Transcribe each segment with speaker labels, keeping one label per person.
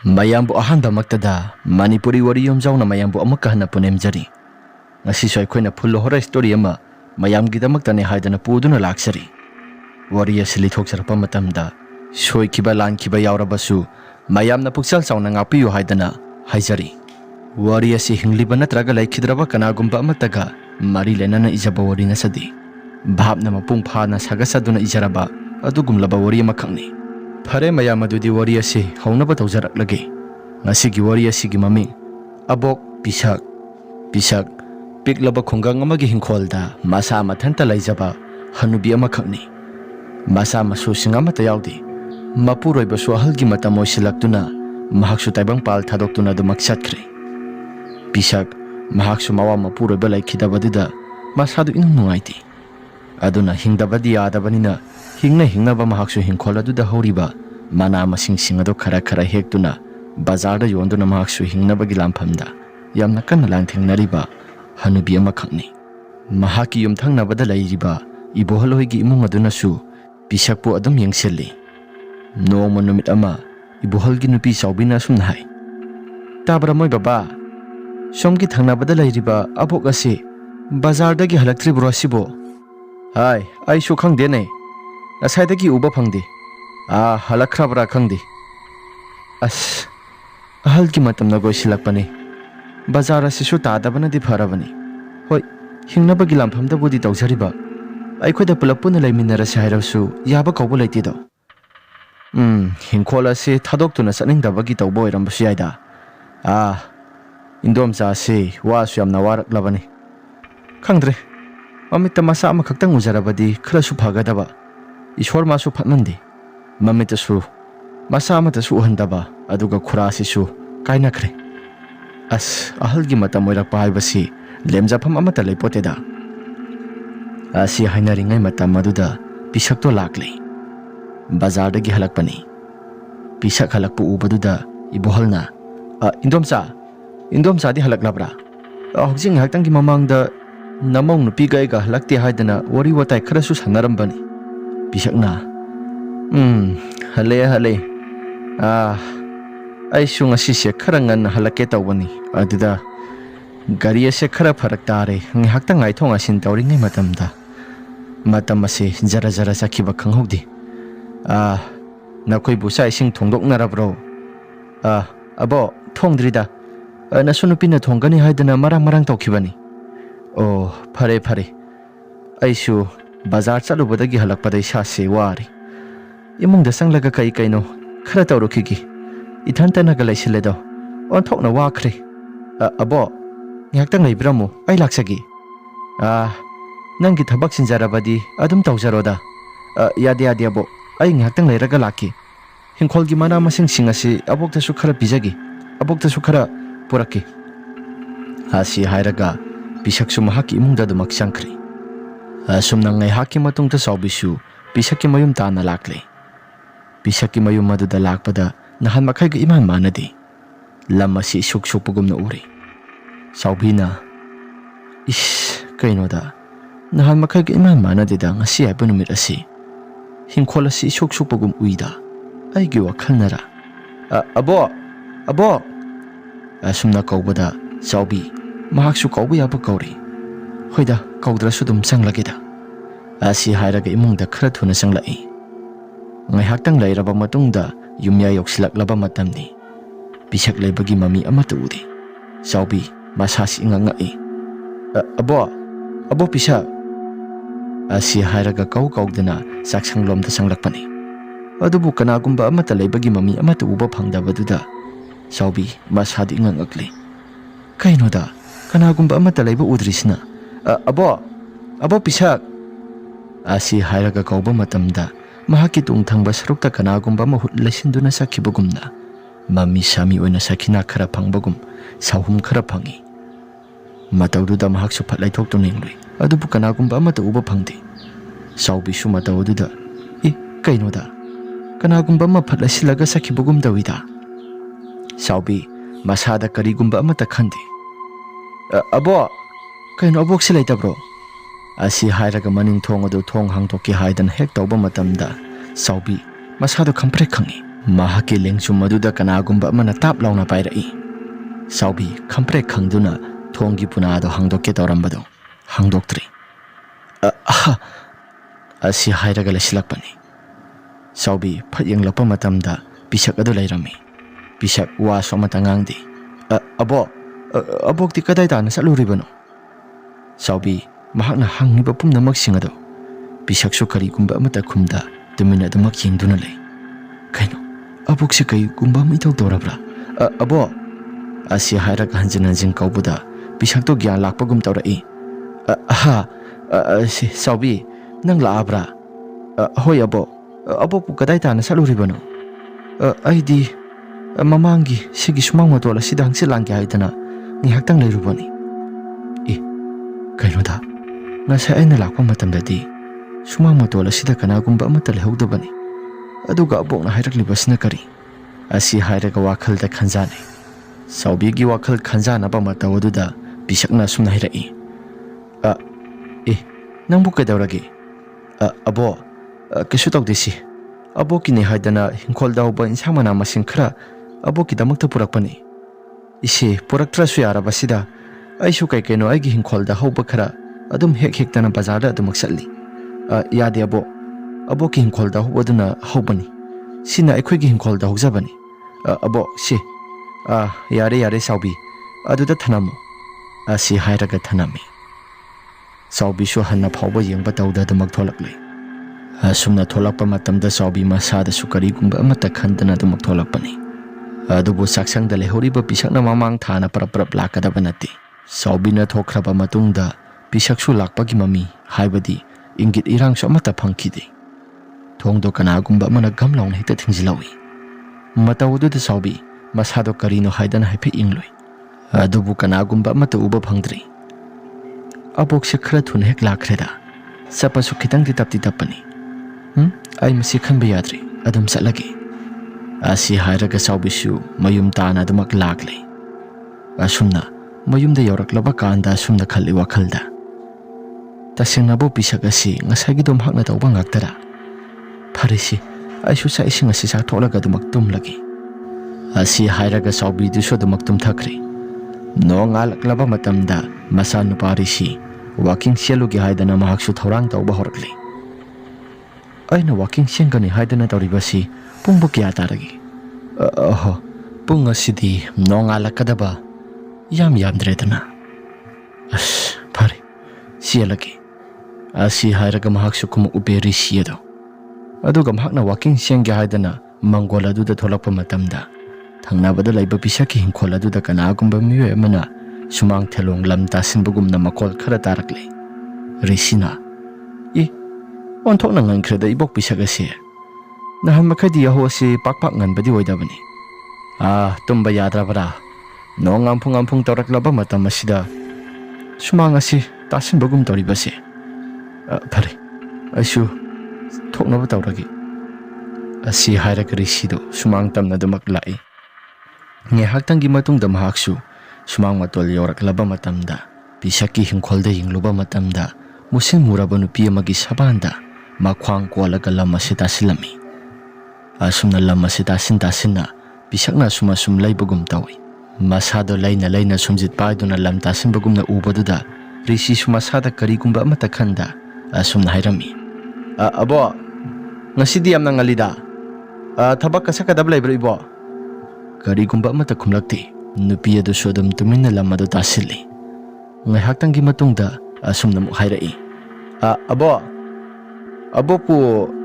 Speaker 1: mayambu ahanba maktada Manipuri wari yomjauna mayambu amaka hana punemjari ngasisu aikoina phullo hora story ama mayamgidamaktane haidana puduna laksari wari asili thokjarpa matamda soikiba lankiba yaurabasu mayamna puksal sauna ngapiyu haidana haijari wari asi hingliba natraga laikhidraba kanagumba amataga mari lenana ijaba wari nasadi bhabna mapung phana sagasaduna ijaraba adugumlaba wari amakhangni Phare mayam adudi wari asi haunaba tawjaraklage ngasigi wari asigi mami abok pisak piklaba khungang amagi hingkholda masa mathanta laijaba hanubi amakhakni masa masu singamata yaudi mapuroi basu ahalgi matam oisilaktuna mahaksu taibang pal thadoktuna dumak satkre pisak mahaksu mawa mapuroi balai khidabaduda masadu ing nungaiti aduna hingdabadi yadabanina hingna ba mahaksu hingkhola duda horiba mana masing singado khara hektuna bazarda yonduna mahaksu hingna bagi lamphamda yamna kanna langthengnariba hanubi amakhakni mahaki yumthangna bada lairiba ibohaloigi imung aduna su pisakpu adum yengselli noma numit ama ibohalgi nupi saubina sumna hai tabra moi baba somgi thangna bada lairiba abok ase bazardagi halaktri brosibo hai ai su khangde ne asaidagi uba phangde halakhrabra khangde as ahalgi matamna goisilakpane bazar asisu tadabana di pharabani hoi hingnabagi lamphamda budi tawjariba aikhoida pulapuna laiminarase hairasu yaba kauba leitido hingkhola se thadoktuna saningdabagi tawba oirambasu yaida indomcha se wasu yamna waraklabani khangdre mamita masa ama khaktang ujarabadi kharasu phagadaba ishwar masu phatmandi mamita su masa amata su uhandaba aduga khurasi su kainakhre as ahalgi matam oirakpa haibasi lemjafam amata leipoteda asi hainaringai matam maduda pisakto lakle bazardagi halakpani pisak halakpu ubaduda ibohalna indomcha di halaklabra hojing haktangi mamangda namong nupi gaiga halakti haidana wari watai kharasu sanarambani pisakna hale ai su ngasi se khara ngan halake tawbani aduda gari ase khara pharak tare ngi haktang ai thonga sin tawringai matam ase jara sakhiba khanghodi nakoi busa ising thongdoknarabro abo thongdrida nasunupina thongani haidana marang tawkhibani oh phare aisu bazar chalubadagi halakpada isa wari imungda sanglaga kaino khara tawrukhigi ithantana ga laisiledo onthokna wakhre abo nyaktang leibramo ai laksagi nangi thabak sinjarabadi adum tawjaroda yade abo ai nyaktang leiraga laki hingkholgi mana masing singasi abokta su khara bijagi abokta su khara poraki asi hairaga pisaksu mahaki imungda dumak sangkhre sumnangai haki matungta saubisu pisaki mayum tana lakle pisaki mayum maduda lakpada nahan makhaiga iman manadi lamasi sukpugumna uri saubina kainoda nahan makhaiga iman manadida ngasi aiba numit asi hingkhola si sukpugum uida aigi wakhalnara abo asumna kaubada saubi mahaksu kauba yaba kauri hoida kaudrasu dum sanglageda asi hairaga imungda khara thuna sanglai ngai haktang lairaba matungda yumya yoksilaklaba matamni pisak leibagi mami amata udi saubi masasi ingangai abo pisak asi hairaga kaudana saksanglomda sanglakpani adubu kanagumba amata leibagi mami amata uba phangdabaduda saubi masadi ingangakle kainoda kanagumba amata leiba udrisna abo pisak asi hairaga kauba matamda mahaki tungthangba sarukta kanagumba mahut laisinduna sakhibagumna mami sami oina sakhina khara phangbagum sahum khara phangi matawduda mahaksu phatlai thoktu ninglui adubu kanagumba amata uba phangde saubi su matawduda kainoda kanagumba ma phatlasilaga sakhibagum dawida saubi masada karigumba amata khande abo kaino abok silaitabro asi hairaga maning thong adu thong hangtokki haidan hek tawba matamda saubi masadu khamprek khangi Mahaki lengchum maduda kanagumba amana tap launa pairai. Saubi khamprek khangduna thonggi punado hangdokke tawrambado hangdoktri. Asi hairaga lesilakpani. Saubi phatyeng lakpa matamda pisak adu lairami. Pisak wa somata ngangdi. Abokti kadai tana saluribano? Saubi mahakna hangiba pumnamak singado. Pisaksu karigumba amata khumda tumina damak yengduna lay. Kaino abokse karigumba mithaw tawrabra? Abo asi hairaga hanjin hanjin kaubuda pisakto gyan lakpagum tawrai. Saubi nang laabra? Hoi abo. Abokpu kadai tana saluribano? Aidi mamangi sigi sumang matola sida hangsilang kya haidana ngihaktang lairubani. Kaino da ngasa aina lakpa matamdadi sumang matola sida kanagumba amata lehawdabani. Aduga abokna hairaklibasina kari? Asi hairaga wakhalda khanjani. Saubigi wakhal khanjanaba mataw aduda bisakna sumna hairai. Nangbu kaidawrage? Abo kesu tawdesi. Abokini haidana hingkholda hawba insang mana masing khara abokidamukta purakpani. Isi puraktrasu yarabasida aisu kaino aigi hingkholda hawba khara adum hektana bazarda adumak satli. Yade abo. Aboki hingkholda hawbaduna hawbani. Sina aikhoigi hingkholda hawjabani. Abo si. Yare Saubi. Aduda thanamu. Asi hairaga thanami. Saubi su hanna phawba yengba tawda damak tholakle. Asumna tholakpa matamda Saubi masada su karigumba amata khandana damak tholakpani. Adubu saksangda lehoriba pisakna mamang thana parap lakadaba nati. Saubina thokraba matungda pisaksu lakpagi mami haibadi ingit irangsu amata phangkide. Thongdo kanagumba amana gamlauna hekta thingjilawi. Matawududa Saubi masado karino haidana haife ingloi. Adubu kanagumba amata uba phangdri. Abokse khara thuna hek lakreda. Sapasu khitang tapti tapani. Ai masi khanba yadri adum satlage. Asi hairaga Saubisu mayum tana adumak laklay. Asumna mayumda yawraklaba kanda asumna khalli wakhalda. Tasingnabu pisak asi ngasagi dum hakna tawba ngaktara. Pharisi aisu sa ising asi sa tholaga adumak tumlagi. Asi hairaga Saubi dusu adumak tumthakri. No ngalaklaba matamda masa nuparisi walking selugi haidana mahaksu thorang tawba horakli. Aina walking sengani haidana tawribasi pungbu kya taragi? Pung asidi no ngalakadaba yamdredana. Pari sialagi. Asi hairaga mahaksu kuma uberi siyado. Aduga mahakna walking sengi haidana mangola duda tholakpa matamda thangnabada laiba pisaki hingkhola duda kanagumba miwe amana sumang thelong lam tasinbugumna makol khara tarakle. Risina onthokna ngankreda ibok pisagase. Nahan makhadi yaho ase pakpak nganbadi oidabani. Tumba yadrabara. No ngamphung tawraklaba matam asida sumang ase tasinbugum tawribase. Pare aisu thoknaba tawragi. Asi hairaga risido sumang tamna dumak lai. Ngehaktangi matungda mahaksu sumang matol yawraklaba matamda pisaki hingkholda yingluba matamda musing muraba nupi amagi sabanda makhwang kwalaga lam ase tasilami. Asumna lam ase tasinna pisakna sumasum laibagum tawi. Masado laina sumjit paiduna lam tasinbagumna ubaduda risi sumasada karigumba amata khanda asumna hairami. Abo ngasidi yamna ngalida. Thabak kasakadaba laibra ibo? Karigumba amata khumlakti. Nupi adu sodam tumina lam adu tasili. Ngaihaktangi matungda asumna muk hairai. Abo pu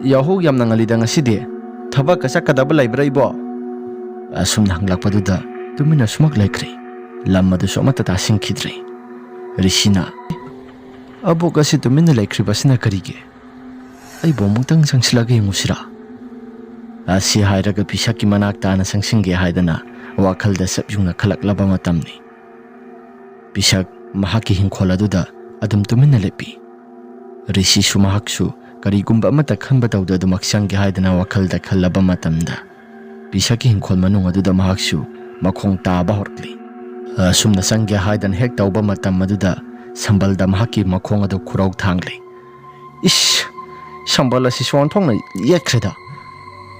Speaker 1: yaho yamna ngalida ngasidi thabak kasakadaba laibra ibo? Asumna hanglakpaduda tumina sumak laikri. Lam adu somata tasingkidri. Risina. Abo kasi tumina laikri basina karige. Ay bomutang sangsilagay musira. Asi hairaga pisaki manak tana sangsinge haidana wakhalda sabyungna khalaklaba matamni. Pisak mahaki hingkhola duda adum tumina lepi. Risi sumahaksu karigumba amata khanba tawda adumak sangge haidana wakhalda khallaba matamda. Pisaki hingkhol manung aduda mahaksu makhong taba horkli. Asumna sangge haidan hek tawba matam aduda sambalda mahaki makhong adu khurau thangli. Sambal asi suan thongna yekreda.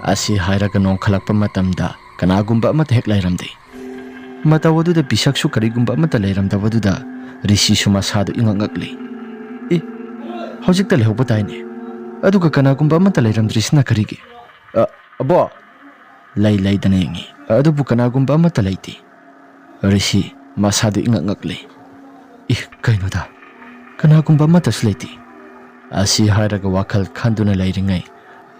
Speaker 1: Asi hairaga nongkhalakpa matamda kanagumba amata hek lairamde. Matawaduda pisaksu karigumba amata lairamdabaduda Rishi su masado ingangakli. Hojikta lehokpa taine. Aduga kanagumba amata lairamdrisina karigi. Abo laydana yengi. Adubu kanagumba amata layti. Rishi masado ingangakli. Kainoda kanagumba amatas layti. Asi hairaga wakal khanduna lairingai.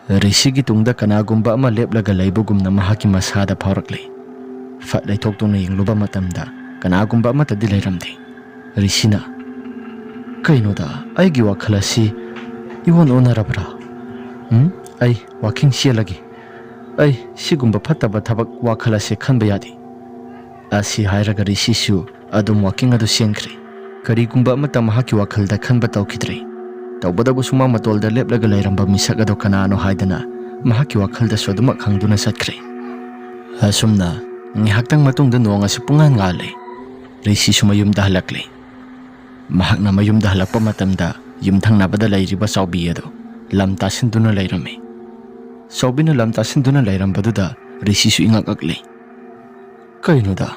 Speaker 1: Rishi gi tungda kanagumba ama leplaga laibugumna mahaki masada phaurakli. Fat laithoktuna yengluba matamda kanagumba amata di lairamde. Rishina kainoda aigi wakal asi iwon onarabra. Ai waking sialagi. Ai sigumba phattaba thabak wakal ase khanba yadi. Asi hairaga Rishi su adum waking adu senkri. Karigumba amata mahaki wakalda khanba tawkhidre. Tawbadabu suma matolda leplaga lairamba misak ado kanano haidana mahaki wakhalda soduma khangduna satkre. Asumna ngihaktang matungda nonga si pungan ngale. Rishi su mayumda halakle. Mahakna mayumda halakpa matamda yumthang nabada lairiba saubi ado lam tasinduna lairame. Saubina lam tasinduna lairambaduda Rishi su ingakakle. Kainoda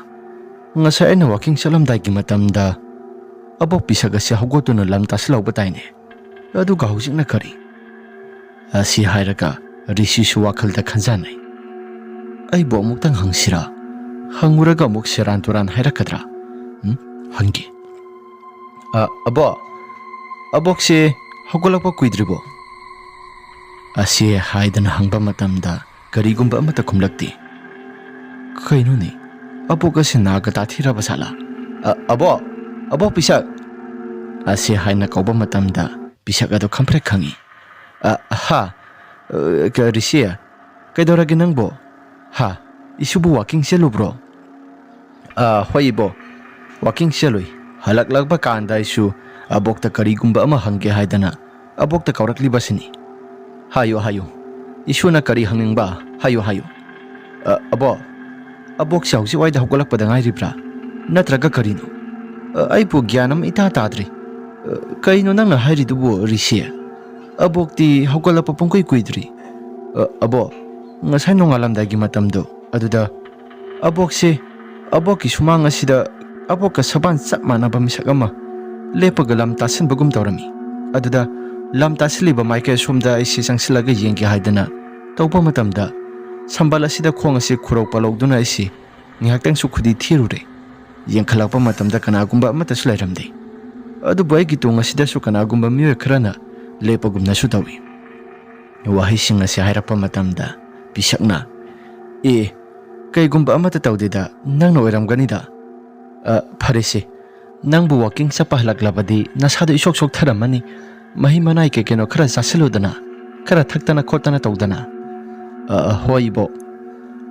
Speaker 1: ngasa aina waking salamdai gi matamda abok pisaga si hugotuna lam taslauba taine. Aduga hujikna kari. Asi hairaga Rishi su wakalda khanjanai. Aibo amuktang hangsira. Hanguraga amuk seran turan hairakadra. Hangi. Abo. Abok si hugolakpa kuidribo. Asi haidana hangba matamda karigumba amata khumlakti. Kainoni. Abok asi naga tathira basala. Abo pisak. Asi haina kauba matamda pisak ado khampre khangi. Rishi kaidoragi nangbo. Isubu walking selu bro. Hoi bo. Walking selui. Halak lagba kanda isu abokta karigumba ama hangge haidana abokta kaurakli basini. Hayo. Isu na kari hangingba. Hayo. Abo. Abok sa hausi waida hugolak padangai ribra. Natraga karino. Aipu gyanam ita tadri. Kaino nang na hairi dubo Rishi. Abok ti hugolak pa pungkoy kuidri. Abo. Ngasay nung alamdagi matamdo. Aduda. Abok ki sumanga sida abok ka saban sakma na bamisak ama. Lepaga lam tasin bagum taurami. Aduda. Lam tasili ba maike sumda isi sang silaga yengi haidana. Taupa matamda. Sambala sida kuang asi kurau palogduna isi. Ngihaktang sukudi thirure. Yang kalakpa matamda kanagumba amata sulairamde. Adu bai gitu ngasida su kanagumba miyo krana lepagum na sutawi. Wahai singa si hairapa matamda bisakna. Kay gumba amata tawdeda nang oiram ganida. Parese nang bu walking sa pahlaglabadi nasado isok tharamani. Mahi manay ke keno kara sasilodana. Kara thaktana khotana tawdana. Hoi bo.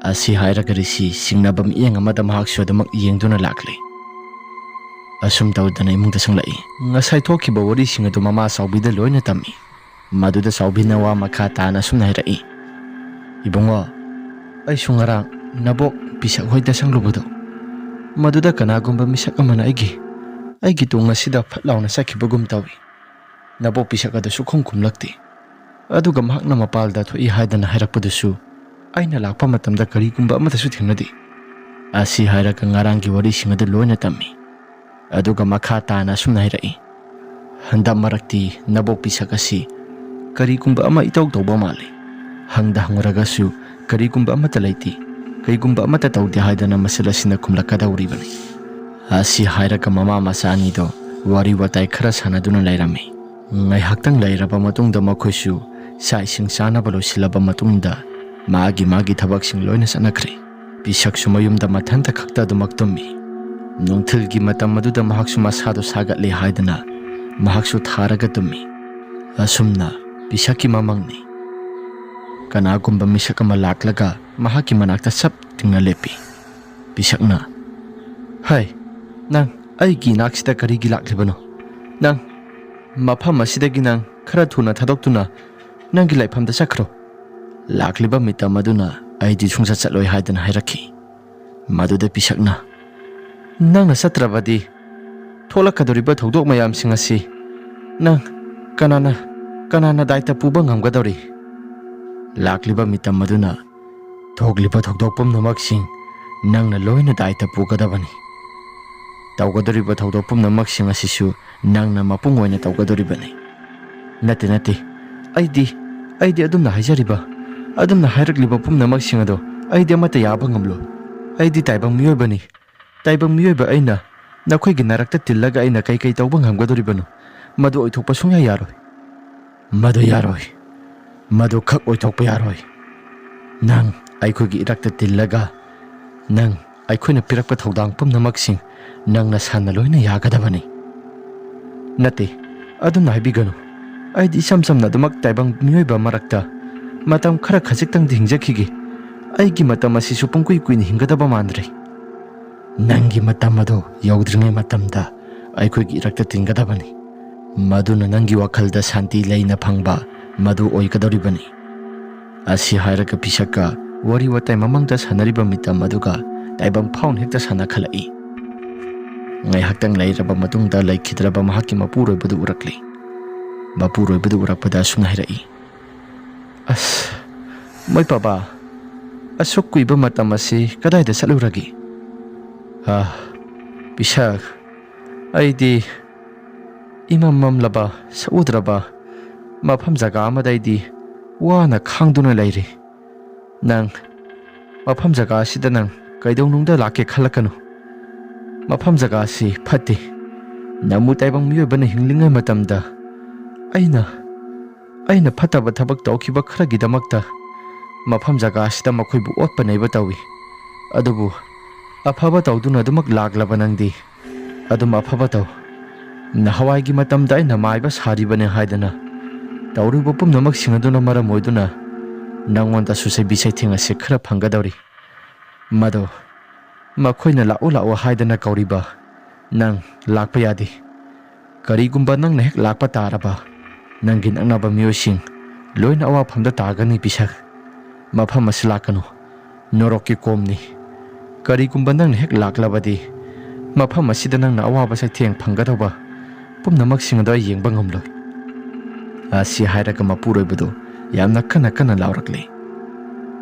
Speaker 1: Asi hairaga Rishi singnabam iyang amada mahak sodamak iyengduna lakli. Asum tawdana imungda sanglai. Ngasay thokiba wari singado mama saubida loina tami. Maduda saubina wa makata na sumna hirai. Ibongo ay sungarang nabok pisak hoida sanglubudo. Maduda kanagumba misak amana aigi tunga sida phatlaw na sakibagum tawi. Nabok pisak ado sukhong kumlakti. Aduga mahak na mapalda thoi haidana hairakpadusu. Ay nalakpa matamda karigumba amatasu thingnadi. Asi hairaga ngarangi wari singado loina tami. Aduga makata na sumna hirai. Handa marakti nabok pisak asi karigumba ama itaw tawba mali. Hangda hanguragasu karigumba amata layti. Kaygumba amata tawdi haidana masala sina kumlakada uribani. Asi hairaga mama masani do wari watay khara sanaduna lairami. Ngay haktang lairaba matungda makoisu sa ising sana balo silaba matungda maagi thabak sing loina sanakri. Pisak sumayumda mathanta khakta dumaktummi. Nungthilgi matam maduda mahaksu masado sagatli haidana mahaksu tharaga tummi. Asumna pisaki mamangni. Kanagumba misak ama laklaga mahaki manakta sap tingna lepi. Pisakna. Hai, nang aigi naksida karigi laklibano. Nang mapam asidagi nang khara thuna thadoktuna nangi laifamda sakro. Lakliba mita maduna aidi sungsa chatloi haidana hairakhi. Maduda pisakna. Nang na satrabadi tholakadoriba thodok mayam singasi. Nang kanana daita puba ngamgadori. ꯂꯥꯛꯂꯤꯕ ꯃꯤꯇꯝ ꯑꯗꯨꯅ ꯊꯣꯛꯂꯤꯕ ꯊꯧꯗꯣꯛ ꯄꯨꯝꯅꯃꯛꯁꯤꯡ ꯅꯪꯅ ꯂꯣꯏꯅ ꯗꯥꯏꯇ ꯄꯨꯒꯗꯕꯅꯤ꯫ ꯇꯧꯒꯗꯧꯔꯤꯕ ꯊꯧꯗꯣꯛ ꯄꯨꯝꯅꯃꯛꯁꯤꯡ ꯑꯁꯤꯁꯨ ꯅꯪꯅ ꯃꯄꯨꯡ ꯑꯣꯏꯅ ꯇꯧꯒꯗꯧꯔꯤꯕꯅꯤ꯫ ꯅꯠꯇꯦ ꯑꯩꯗꯤ ꯑꯗꯨꯝꯅ ꯍꯥꯏꯖꯔꯤꯕ ꯑꯗꯨꯝꯅ ꯍꯥꯏꯔꯛꯂꯤꯕ ꯄꯨꯝꯅꯃꯛꯁꯤꯡ ꯑꯗꯣ ꯑꯩꯗꯤ ꯑꯃꯠꯇ ꯌꯥꯕ ꯉꯝꯂꯣꯏ꯫ ꯑꯩꯗꯤ ꯇꯥꯏꯕꯪ ꯃꯤꯑꯣꯏꯕꯅꯤ꯫ ꯇꯥꯏꯕꯪ ꯃꯤꯑꯣꯏꯕ ꯑꯩꯅ ꯅꯈꯣꯏꯒꯤ ꯅꯔꯛꯇ ꯇꯤꯜꯂꯒ ꯑꯩꯅ ꯀꯩ ꯇꯧꯕ ꯉꯝꯒꯗꯧꯔꯤꯕꯅꯣ? ꯃꯗꯨ ꯑꯣꯏꯊꯣꯛꯄ ꯁꯨꯡꯌꯥ ꯌꯥꯔꯣꯏ꯫ ꯃꯗꯨ ꯌꯥꯔꯣꯏ꯫ ꯃꯗꯨ ꯈꯛ ꯑꯣꯏꯊꯣꯛꯄ ꯌꯥꯔꯣꯏ꯫ ꯅꯪ ꯑꯩꯈꯣꯏꯒꯤ ꯏꯔꯛꯇ ꯇꯤꯜꯂꯒ ꯅꯪ ꯑꯩꯈꯣꯏꯅ ꯄꯤꯔꯛꯄ ꯊꯧꯗꯥꯡ ꯄꯨꯝꯅꯃꯛꯁꯤꯡ ꯅꯪꯅ ꯁꯥꯟꯅ ꯂꯣꯏꯅ ꯌꯥꯒꯗꯕꯅꯤ꯫ ꯅꯠꯇꯦ, ꯑꯗꯨꯝꯅ ꯍꯥꯏꯕꯤꯒꯅꯨ꯫ ꯑꯩꯗꯤ ꯏꯁꯝ ꯁꯝꯅ ꯑꯗꯨꯃꯛ ꯇꯥꯏꯕꯪ ꯃꯤꯑꯣꯏꯕ ꯃꯔꯛꯇ ꯃꯇꯝ ꯈꯔ ꯈꯖꯤꯛꯇꯪꯗꯤ ꯍꯤꯡꯖꯈꯤꯒꯦ꯫ ꯑꯩꯒꯤ ꯃꯇꯝ ꯑꯁꯤꯁꯨ ꯄꯨꯡꯀꯨꯏ ꯀꯨꯏꯅ ꯍꯤꯡꯒꯗꯕ ꯃꯥꯟꯗ꯭ꯔꯦ꯫ ꯅꯪꯒꯤ ꯃꯇꯝ ꯑꯗꯨ ꯌꯧꯗ꯭ꯔꯤꯉꯩ ꯃꯇꯝꯗ ꯑꯩꯈꯣꯏꯒꯤ ꯏꯔꯛꯇ ꯇꯤꯟꯒꯗꯕꯅꯤ꯫ ꯃꯗꯨꯅ ꯅꯪꯒꯤ ꯋꯥꯈꯜꯗ ꯁꯥꯟꯇꯤ ꯂꯩꯅ ꯐꯪꯕ ꯃꯗꯨ ꯑꯣꯏꯒꯗꯧꯔꯤꯕꯅꯤ꯫ ꯑꯁꯤ ꯍꯥꯏꯔꯒ ꯄꯤꯁꯛꯀ ꯋꯥꯔꯤ ꯋꯥꯇꯥꯏ ꯃꯃꯥꯡꯗ ꯁꯥꯟꯅꯔꯤꯕ ꯃꯤꯇꯝ ꯑꯗꯨꯒ ꯇꯥꯏꯕꯪ ꯐꯥꯎꯅ ꯍꯦꯛꯇ ꯁꯥꯟꯅꯈꯠꯂꯛꯏ꯫ ꯉꯥꯏꯍꯥꯛꯇꯪ ꯂꯩꯔꯕ ꯃꯇꯨꯡꯗ ꯂꯩꯈꯤꯗ꯭ꯔꯕ ꯃꯍꯥꯛꯀꯤ ꯃꯄꯨꯔꯣꯏꯕꯗꯨ ꯎꯔꯛꯂꯤ꯫ ꯃꯄꯨꯔꯣꯏꯕꯗꯨ ꯎꯔꯛꯄꯗ ꯑꯁꯨꯝꯅ ꯍꯥꯏꯔꯛꯏ, ꯑꯁ ꯃꯣꯏꯄꯥꯕꯥ, ꯑꯁꯨꯛ ꯀꯨꯏꯕ ꯃꯇꯝ ꯑꯁꯤ ꯀꯗꯥꯏꯗ ꯆꯠꯂꯨꯔꯒꯦ? ꯄꯤꯁꯛ, ꯑꯩꯗꯤ ꯏꯃꯝ ꯃꯝꯂꯕ ꯁꯛꯎꯗ꯭ꯔꯕ ꯃꯐꯝ ꯖꯒꯥ ꯑꯃꯗ ꯑꯩꯗꯤ ꯋꯥꯅ ꯈꯥꯡꯗꯨꯅ ꯂꯩꯔꯤ꯫ ꯅꯪ ꯃꯐꯝ ꯖꯒꯥ ꯑꯁꯤꯗ ꯅꯪ ꯀꯩꯗꯧꯅꯨꯡꯗ ꯂꯥꯛꯀꯦ ꯈꯜꯂꯛꯀꯅꯨ꯫ ꯃꯐꯝ ꯖꯒꯥ ꯑꯁꯤ ꯐꯠꯇꯦ꯫ ꯅꯪꯕꯨ ꯇꯥꯏꯕꯪ ꯃꯤꯑꯣꯏꯕꯅ ꯍꯤꯡꯂꯤꯉꯩ ꯃꯇꯝꯗ ꯑꯩꯅ ꯐꯠꯇꯕ ꯊꯕꯛ ꯇꯧꯈꯤꯕ ꯈꯔꯒꯤꯗꯃꯛꯇ ꯃꯐꯝ ꯖꯒꯥ ꯑꯁꯤꯗ ꯃꯈꯣꯏꯕꯨ ꯑꯣꯠꯄ ꯅꯩꯕ ꯇꯧꯏ꯫ ꯑꯗꯨꯕꯨ ꯑꯐꯕ ꯇꯧꯗꯨꯅ ꯑꯗꯨꯃꯛ ꯂꯥꯛꯂꯕ ꯅꯪꯗꯤ ꯑꯗꯨꯝ ꯑꯐꯕ ꯇꯧ꯫ ꯅꯍꯥꯟꯋꯥꯏꯒꯤ ꯃꯇꯝꯗ ꯑꯩꯅ ꯃꯥꯏꯕ ꯁꯥꯔꯤꯕꯅꯦ ꯍꯥꯏꯗꯅ ꯇꯧꯔꯤꯕ ꯄꯨꯝꯅꯃꯛꯁꯤꯡ ꯑꯗꯨꯅ ꯃꯔꯝ ꯑꯣꯏꯗꯨꯅ ꯅꯪꯉꯣꯟꯗꯁꯨ ꯆꯩꯕꯤ ꯆꯩꯊꯦꯡ ꯑꯁꯤ ꯈꯔ ꯐꯪꯒꯗꯧꯔꯤ꯫ ꯃꯗꯣ ꯃꯈꯣꯏꯅ ꯂꯥꯛꯑꯣ ꯍꯥꯏꯗꯅ ꯀꯧꯔꯤꯕ ꯅꯪ ꯂꯥꯛꯄ ꯌꯥꯗꯦ꯫ ꯀꯔꯤꯒꯨꯝꯕ ꯅꯪꯅ ꯍꯦꯛ ꯂꯥꯛꯄ ꯇꯥꯔꯕ ꯅꯪꯒꯤ ꯅꯛꯅꯕ ꯃꯤꯑꯣꯏꯁꯤꯡ ꯂꯣꯏꯅ ꯑꯋꯥꯐꯝꯗ ꯇꯥꯒꯅꯤ ꯄꯤꯁꯛ꯫ ꯃꯐꯝ ꯑꯁꯤ ꯂꯥꯛꯀꯅꯨ, ꯅꯣꯔꯣꯛꯀꯤ ꯀꯣꯝꯅꯤ꯫ ꯀꯔꯤꯒꯨꯝꯕ ꯅꯪꯅ ꯍꯦꯛ ꯂꯥꯛꯂꯕꯗꯤ ꯃꯐꯝ ꯑꯁꯤꯗ ꯅꯪꯅ ꯑꯋꯥꯕ ꯆꯩꯊꯦꯡ ꯐꯪꯒꯗꯧꯕ ꯄꯨꯝꯅꯃꯛꯁꯤꯡ ꯑꯗꯨ ꯑꯩ ꯌꯦꯡꯕ ꯉꯝꯂꯣꯏ꯫ ꯑꯁꯤ ꯍꯥꯏꯔꯒ ꯃꯄꯨꯔꯣꯏꯕꯗꯨ ꯌꯥꯝꯅ ꯀꯟꯅ ꯂꯥꯎꯔꯛꯂꯤ꯫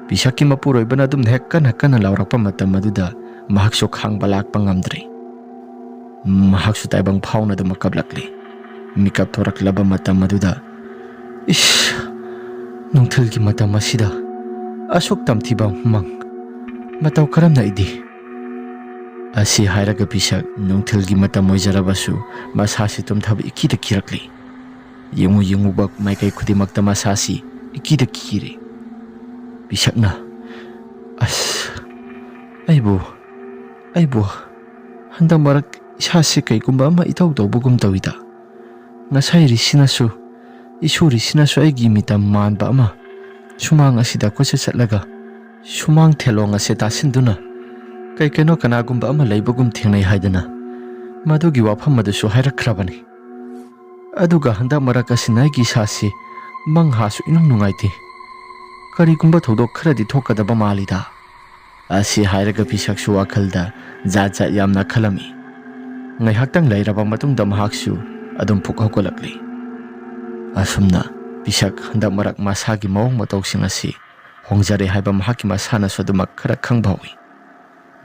Speaker 1: ꯄꯤꯁꯛꯀꯤ ꯃꯄꯨꯔꯣꯏꯕꯅ ꯑꯗꯨꯝꯅ ꯍꯦꯛ ꯀꯟꯅ ꯂꯥꯎꯔꯛꯄ ꯃꯇꯝ ꯑꯗꯨꯗ ꯃꯍꯥꯛꯁꯨ ꯈꯥꯡꯕ ꯂꯥꯛꯄ ꯉꯝꯗ꯭ꯔꯦ꯫ ꯃꯍꯥꯛꯁꯨ ꯇꯥꯏꯕꯪ ꯐꯥꯎꯅ ꯑꯗꯨꯃꯛ ꯀꯞꯂꯛꯂꯤ꯫ ꯃꯤꯀꯞ ꯊꯣꯔꯛꯂꯕ ꯃꯇꯝ ꯑꯗꯨꯗ ꯅꯨꯡꯊꯤꯜꯒꯤ ꯃꯇꯝ ꯑꯁꯤꯗ ꯑꯁꯨꯛ ꯇꯝꯊꯤꯕ ꯃꯇꯧ ꯀꯔꯝꯅ ꯑꯩꯗꯤ? ꯑꯁꯤ ꯍꯥꯏꯔꯒ ꯄꯤꯁꯛ ꯅꯨꯡꯊꯤꯜꯒꯤ ꯃꯇꯝ ꯑꯣꯏꯖꯔꯕꯁꯨ ꯃꯁꯥꯁꯤ ꯇꯨꯝꯊꯕ ꯏꯀꯤꯗ ꯀꯤꯔꯛꯂꯤ꯫ ꯌꯦꯡꯉꯨꯕ ꯃꯥꯏꯀꯩ ꯈꯨꯗꯤꯡꯃꯛꯇ ꯃꯁꯥꯁꯤ ꯏꯀꯤꯗ ꯀꯤꯔꯦ꯫ ꯄꯤꯁꯛꯅ ꯑꯩꯕꯨ ꯍꯟꯗꯛ ꯃꯔꯛ ꯏꯁꯥꯁꯤ ꯀꯩꯒꯨꯝꯕ ꯑꯃ ꯏꯇꯧ ꯇꯧꯕꯒꯨꯝ ꯇꯧꯏꯗ꯫ ꯉꯁꯥꯏ ꯏꯁꯨꯔꯤꯁꯤꯅꯁꯨ ꯑꯩꯒꯤ ꯃꯤꯇꯝ ꯃꯥꯟꯕ ꯑꯃ ꯁꯨꯃꯥꯡ ꯑꯁꯤꯗ ꯀꯣꯏꯆꯠ ꯆꯠꯂꯒ ꯁꯨꯃꯥꯡ ꯊꯦꯂꯣꯡ ꯑꯁꯤ ꯇꯥꯁꯤꯟꯗꯨꯅ ꯀꯩꯅꯣ ꯀꯅꯥꯒꯨꯝꯕ ꯑꯃ ꯂꯩꯕꯒꯨꯝ ꯊꯦꯡꯅꯩ ꯍꯥꯏꯗꯅ ꯃꯗꯨꯒꯤ ꯋꯥꯐꯝ ꯑꯗꯨꯁꯨ ꯍꯥꯏꯔꯛꯈ꯭ꯔꯕꯅꯤ꯫ ꯑꯗꯨꯒ ꯍꯟꯗꯛ ꯃꯔꯛ ꯑꯁꯤꯅ ꯑꯩꯒꯤ ꯏꯁꯥꯁꯤ ꯃꯪꯍꯥꯁꯨ ꯏꯅꯨꯡ ꯅꯨꯡꯉꯥꯏꯇꯦ꯫ ꯀꯔꯤꯒꯨꯝꯕ ꯊꯧꯗꯣꯛ ꯈꯔꯗꯤ ꯊꯣꯛꯀꯗꯕ ꯃꯥꯜꯂꯤꯗ꯫ ꯑꯁꯤ ꯍꯥꯏꯔꯒ ꯄꯤꯁꯛꯁꯨ ꯋꯥꯈꯜꯗ ꯖꯥꯠ ꯌꯥꯝꯅ ꯈꯜꯂꯝꯃꯤ꯫ ꯉꯥꯏꯍꯥꯛꯇꯪ ꯂꯩꯔꯕ ꯃꯇꯨꯡꯗ ꯃꯍꯥꯛꯁꯨ ꯑꯗꯨꯝ ꯐꯨꯛ ꯍꯧꯒꯠꯂꯛꯂꯤ꯫ ꯑꯁꯨꯝꯅ ꯄꯤꯁꯛ ꯍꯟꯗꯛ ꯃꯔꯛ ꯃꯁꯥꯒꯤ ꯃꯑꯣꯡ ꯃꯇꯧꯁꯤꯡ ꯑꯁꯤ ꯍꯣꯡꯖꯔꯦ ꯍꯥꯏꯕ ꯃꯍꯥꯛꯀꯤ ꯃꯁꯥꯅꯁꯨ ꯑꯗꯨꯃꯛ ꯈꯔ ꯈꯪꯕ ꯍꯧꯏ꯫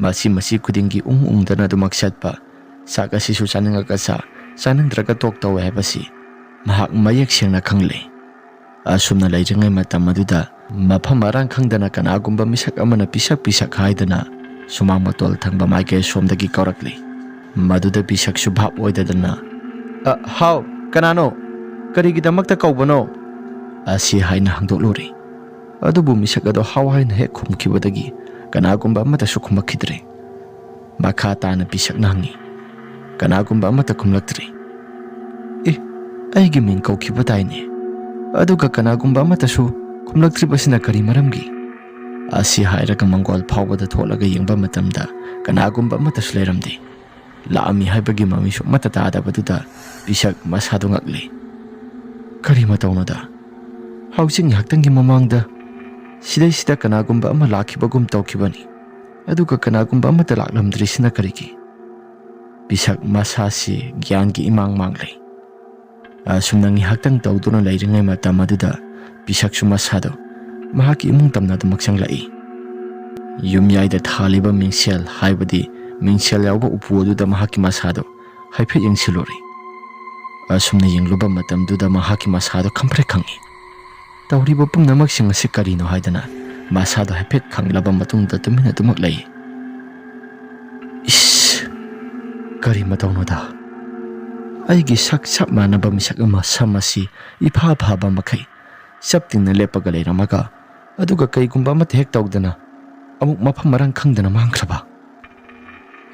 Speaker 1: ꯃꯁꯤ ꯈꯨꯗꯤꯡꯒꯤ ꯎꯪꯗꯅ ꯑꯗꯨꯃꯛ ꯆꯠꯄ, ꯆꯥꯛ ꯑꯁꯤꯁꯨ ꯆꯥꯅꯤꯡꯉꯒ ꯆꯥ, ꯆꯥꯅꯤꯡꯗ꯭ꯔꯒ ꯇꯣꯛ ꯇꯧꯋꯦ ꯍꯥꯏꯕꯁꯤ ꯃꯍꯥꯛ ꯃꯌꯦꯛ ꯁꯦꯡꯅ ꯈꯪꯂꯦ꯫ ꯑꯁꯨꯝꯅ ꯂꯩꯔꯤꯉꯩ ꯃꯇꯝ ꯑꯗꯨꯗ ꯃꯐꯝ ꯃꯔꯥꯡ ꯈꯪꯗꯅ ꯀꯅꯥꯒꯨꯝꯕ ꯃꯤꯁꯛ ꯑꯃꯅ ꯄꯤꯁꯛ ꯍꯥꯏꯗꯅ ꯁꯨꯃꯥꯡ ꯃꯇꯣꯜ ꯊꯪꯕ ꯃꯥꯏꯀꯩ ꯑꯁꯣꯝꯗꯒꯤ ꯀꯧꯔꯛꯂꯤ꯫ ꯃꯗꯨꯗ ꯄꯤꯁꯛꯁꯨ ꯚꯥꯞ ꯑꯣꯏꯗꯗꯅ ꯍꯥꯎ, ꯀꯅꯥꯅꯣ? ꯀꯔꯤꯒꯤꯗꯃꯛꯇ ꯀꯧꯕꯅꯣ? ꯑꯁꯤ ꯍꯥꯏꯅ ꯍꯪꯗꯣꯛꯂꯨꯔꯦ꯫ ꯑꯗꯨꯕꯨ ꯃꯤꯁꯛ ꯑꯗꯣ ꯍꯥꯎ ꯍꯥꯏꯅ ꯍꯦꯛ ꯈꯨꯝꯈꯤꯕꯗꯒꯤ ꯀꯅꯥꯒꯨꯝꯕ ꯑꯃꯠꯇꯁꯨ ꯈꯨꯝꯃꯛꯈꯤꯗ꯭ꯔꯦ꯫ ꯃꯈꯥ ꯇꯥꯅ ꯄꯤꯁꯛꯅ ꯍꯪꯉꯤ꯫ ꯀꯅꯥꯒꯨꯝꯕ ꯑꯃꯠꯇ ꯈꯨꯝꯂꯛꯇ꯭ꯔꯦ꯫ ꯑꯩꯒꯤ ꯃꯤꯡ ꯀꯧꯈꯤꯕ ꯇꯥꯏꯅꯦ, ꯑꯗꯨꯒ ꯀꯅꯥꯒꯨꯝꯕ ꯑꯃꯠꯇꯁꯨ ꯈꯨꯝꯂꯛꯇ꯭ꯔꯤꯕꯁꯤꯅ ꯀꯔꯤ ꯃꯔꯝꯒꯤ? ꯑꯁꯤ ꯍꯥꯏꯔꯒ ꯃꯪꯒꯣꯜ ꯐꯥꯎꯕꯗ ꯊꯣꯛꯂꯒ ꯌꯦꯡꯕ ꯃꯇꯝꯗ ꯀꯅꯥꯒꯨꯝꯕ ꯑꯃꯠꯇꯁꯨ ꯂꯩꯔꯝꯗꯦ꯫ ꯂꯥꯛꯑꯝꯃꯤ ꯍꯥꯏꯕꯒꯤ ꯃꯃꯤꯁꯨ ꯑꯃꯠꯇ ꯇꯥꯗꯕꯗꯨꯗ ꯄꯤꯁꯛ ꯃꯁꯥꯗꯨ ꯉꯛꯂꯤ꯫ ꯀꯔꯤ ꯃꯇꯧꯅꯣꯗ? ꯍꯧꯖꯤꯛ ꯉꯥꯏꯍꯥꯛꯇꯪꯒꯤ ꯃꯃꯥꯡꯗ ꯁꯤꯗꯩꯁꯤꯗ ꯀꯅꯥꯒꯨꯝꯕ ꯑꯃ ꯂꯥꯛꯈꯤꯕꯒꯨꯝ ꯇꯧꯈꯤꯕꯅꯤ, ꯑꯗꯨꯒ ꯀꯅꯥꯒꯨꯝꯕ ꯑꯃꯠꯇ ꯂꯥꯛꯂꯝꯗ꯭ꯔꯤꯁꯤꯅ ꯀꯔꯤꯒꯤ? ꯄꯤꯁꯛ ꯃꯁꯥꯁꯤ ꯒ꯭ꯌꯥꯟꯒꯤ ꯏꯃꯥꯡ ꯃꯥꯡꯂꯦ꯫ ꯑꯁꯨꯝꯅ ꯉꯥꯏꯍꯥꯛꯇꯪ ꯇꯧꯗꯨꯅ ꯂꯩꯔꯤꯉꯩ ꯃꯇꯝ ꯑꯗꯨꯗ ꯄꯤꯁꯛꯁꯨ ꯃꯁꯥꯗꯣ mahaki imung tamna dumak changlai. Yumyaida thaliba mingsel haibadi mingsel yauba upu aduda mahaki masado haiphet yengsilori. Asumna yengluba matamduda mahaki masado khamphre khangi. Tawriba pumnamak sing asi karino haidana masado haiphet khanglaba matungda tumina dumak lai. Is kari matawnoda. Aigi sak sap manaba misak ama samasi ipha phaba makai saptingna lepaga leiramaga aduga kaigumba amata hek tawdana amuk mafam marang khangdana mangkhraba.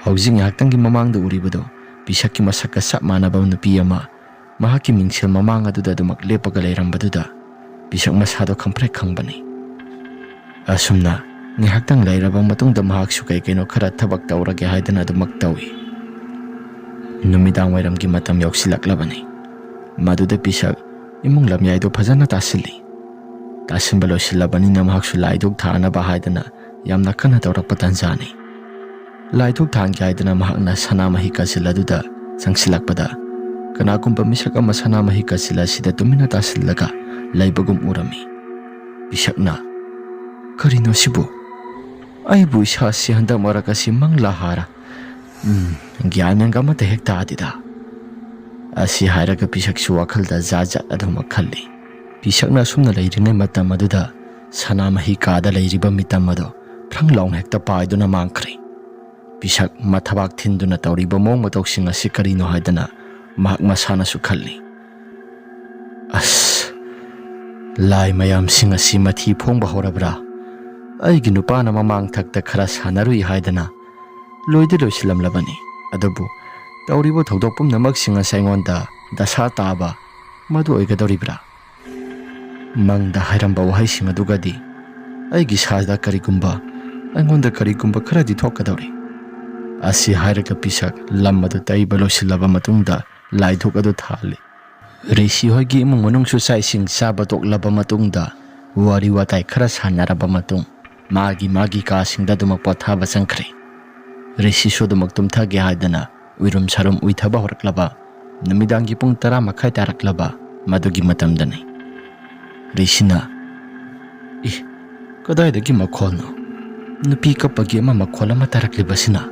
Speaker 1: Haujing ngaktangi mamangda uribado bisakki masakka sap manaba nupi ama mahaki mingsel mamang aduda dumak lepaga leirambaduda bisak masado khamphre khangbani. Asumna ngaktang leiraba matungda mahaksu kaino khara thabak tawrage haidana dumak tawi. Numidang wairamgi matam yauksilaklabani. Maduda pisak imung lamyaido phajana tasili. Tasinba loisilabani mahaksu laiduk thanaba haidana yamna kana tawrakpa tanjani. Laiduk thangi haidana mahakna sanamahi kasiladuda sangsilakpada kanagumba misak ama sanamahi kasila sida tumina tasilaga laibagum urami. Bisakna karino sibu aibu isasi handa marakasi manglahara. Gyanan ga mata hek taadida. Asi hairaga pisaksu wakhalda zajat aduma khalli. Pisakna sumna leiringai matam aduda sanamahi kaada leiriba mitam ado phrang laung hekta paiduna mangkhri. Pisak mathabak thinduna tawriba mong matoksing asi karino haidana mahak masana su khalli. As lai mayam sing asi mathi phongba horabra. Aigi nupana mamang thakta khara sanarui haidana loide loisilamlabani. Adubu tawribo thodokpum namak singa saingonda dasa taba madu oigadoribra. Mangda hairamba wahai singa dugadi aigi sada karigumba aingonda karigumba kharadi thokadori. Asi hairaga pisak lamadu taiba loisilaba matungda laithok adu thali. Rishi hoigi imung manungsu saising saba toklaba matungda wari watai khara sanaraba matung magi kasingda dumak pothaba sangkhri. Rishi sodumak tumthage haidana uirum sarum uithaba horaklaba namidangi pung 10 makhai taraklaba madugi matamdani. Rishina kadaidagi makholno nupi kapagi ama makhol ama taraklibasina.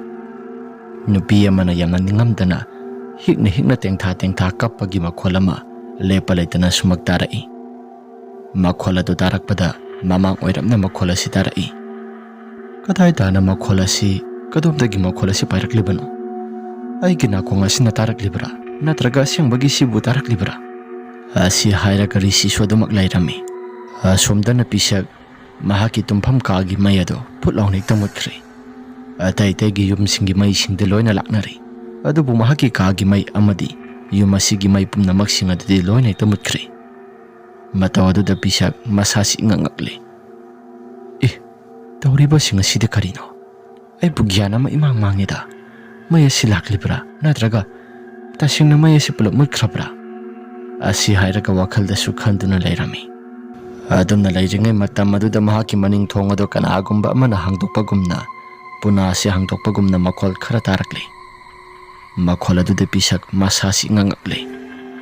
Speaker 1: Nupi amana yamna ningamdana hikna tengtha kapagi makhol ama lepa leitana sumak tarai. Makhol adu tarakpada mamang oiramna makhol asi tarai. Kadaidana makhol asi kadomdagi makhol asi pairaklibano. Aigi nakong asina taraklibra natraga asengbagi sibu taraklibra. Asi hairaga Rishi sodumak lairami. Asomdana pisak mahaki tumpham kaagi mayado phutlaung hekta mutkhrei. Atai-taigi yumsinggi maisingda loina laknari. Adubu mahaki kaagi may amadi yum asigi may pumnamak adudi loina hekta mutkhrei. Mataw aduda pisak masasi ngangakli. Tawriba sing asida karino? Ay bugyan ama imang-mangida. Maya si laklibra natraga tasing na maya si pulok mutkrabra. Asi hairaga wakhalda sukhanduna lairami. Aduna lairingay matam aduda mahaki maning thongado kanagumba ama na hangdokpagumna puna si hangdokpagumna makhol khara tarakli. Makhol aduda pisak masasi ngangakli.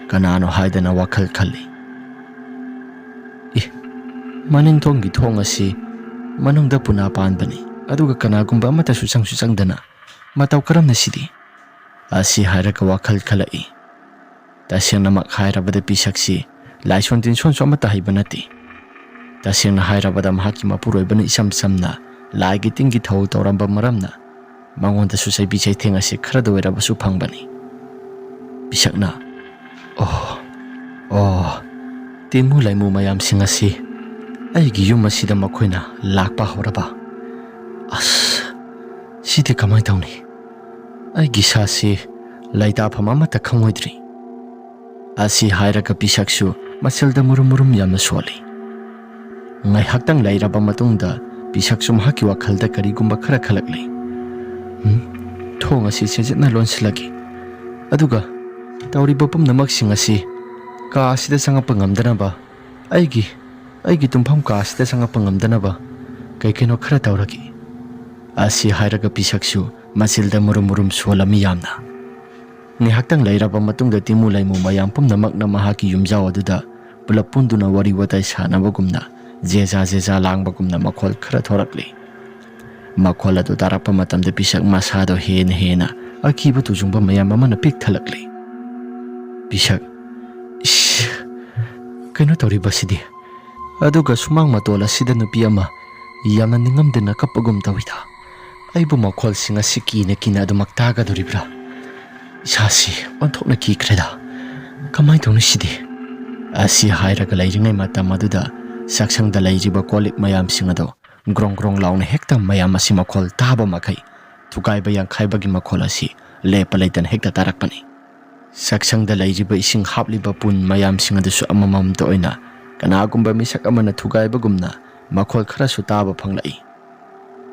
Speaker 1: Kanano haidana wakhal khalli. Maning thonggi thong asi manungda puna paanbani. Aduga kanagumba amata susang-susangdana mataw karam na sidi. Asi hairaga wakhal khalai. Tasyang namak hairabada pisaksi laison tinson so amata haibanati. Tasyang na hairabada mahaki mapuroy bana isam-samna laigi tinggi thaw tawramba maramna mangonda susay bisay thengasi kharado werabasu phangbani. Bisakna timu laimu mayam singasi aigi yum asida makhoina lakpa horaba. Sidi kamay tawni aigi sasi laita phama amata khangoidri. Asi hairaga pisaksu maselda murum yamna soli. Ngai haktang lairaba matungda pisaksu mahaki wakhalda karigumba khara khalakli. Thong asi sejatna lonsilagi. Aduga tawriba pumnamak sing asi ka asida sangapa ngamdanaba aigi tumpham ka asida sangapa ngamdanaba kaikeno khara tawragi. Asi hairaga pisaksu maselda murum solami yamna. Ngahaktang lairaba matungda timu laimu mayam pumnamak na mahaki yumjaw aduda pulap punduna wari watai sanabagumna ꯖꯦꯖꯥ ꯂꯥꯡꯕꯒꯨꯝꯅ ꯃꯈꯣꯜ ꯈꯔ ꯊꯣꯔꯛꯂꯤ꯫ ꯃꯈꯣꯜ ꯑꯗꯨ ꯇꯥꯔꯛꯄ ꯃꯇꯝꯗ ꯄꯤꯁꯛ ꯃꯁꯥꯗꯣ ꯍꯦꯟꯅ ꯑꯀꯤꯕ ꯇꯨꯖꯨꯡꯕ ꯃꯌꯥꯝ ꯑꯃꯅ ꯄꯤꯛ ꯊꯜꯂꯛꯂꯤ꯫ ꯄꯤꯁꯛ, ꯏꯁ, ꯀꯩꯅꯣ ꯇꯧꯔꯤꯕꯁꯤꯗꯤ? ꯑꯗꯨꯒ ꯁꯨꯃꯥꯡ ꯃꯇꯣꯜ ꯑꯁꯤꯗ ꯅꯨꯄꯤ ꯑꯃ ꯌꯥꯝꯅ ꯅꯤꯡꯉꯝꯗꯅ ꯀꯞꯄꯒꯨꯝ ꯇꯧꯏꯗ꯫ ꯑꯩꯕꯨ ꯃꯈꯣꯜꯁꯤꯡ ꯑꯁꯤ ꯀꯤꯅ ꯑꯗꯨꯃꯛ ꯇꯥꯒꯗꯧꯔꯤꯕ꯭ꯔꯥ? ꯏꯁꯥꯁꯤ ꯑꯣꯟꯊꯣꯛꯅ ꯀꯤꯈ꯭ꯔꯦꯗ꯫ ꯀꯃꯥꯏ ꯇꯧꯅꯤ ꯁꯤꯗꯤ? ꯑꯁꯤ ꯍꯥꯏꯔꯒ ꯂꯩꯔꯤꯉꯩ ꯃꯇꯝ ꯑꯗꯨꯗ ꯆꯥꯛꯁꯪꯗ ꯂꯩꯔꯤꯕ ꯀꯣꯜꯂꯤꯛ ꯃꯌꯥꯝꯁꯤꯡ ꯑꯗꯣ ꯒ꯭ꯔꯣꯡ ꯂꯥꯎꯅ ꯍꯦꯛꯇ ꯃꯌꯥꯝ ꯑꯁꯤ ꯃꯈꯣꯜ ꯇꯥꯕ ꯃꯈꯩ ꯊꯨꯒꯥꯏꯕ ꯌꯥꯡꯈꯥꯏꯕꯒꯤ ꯃꯈꯣꯜ ꯑꯁꯤ ꯂꯦꯞꯄ ꯂꯩꯇꯅ ꯍꯦꯛꯇ ꯇꯥꯔꯛꯄꯅꯤ꯫ ꯆꯥꯛꯁꯪꯗ ꯂꯩꯔꯤꯕ ꯏꯁꯤꯡ ꯍꯥꯞꯂꯤꯕ ꯄꯨꯟ ꯃꯌꯥꯝꯁꯤꯡ ꯑꯗꯨꯁꯨ ꯑꯃꯃꯝꯇ ꯑꯣꯏꯅ ꯀꯅꯥꯒꯨꯝꯕ ꯃꯤꯁꯛ ꯑꯃꯅ ꯊꯨꯒꯥꯏꯕꯒꯨꯝꯅ ꯃꯈꯣꯜ ꯈꯔꯁꯨ ꯇꯥꯕ ꯐꯪꯂꯛꯏ꯫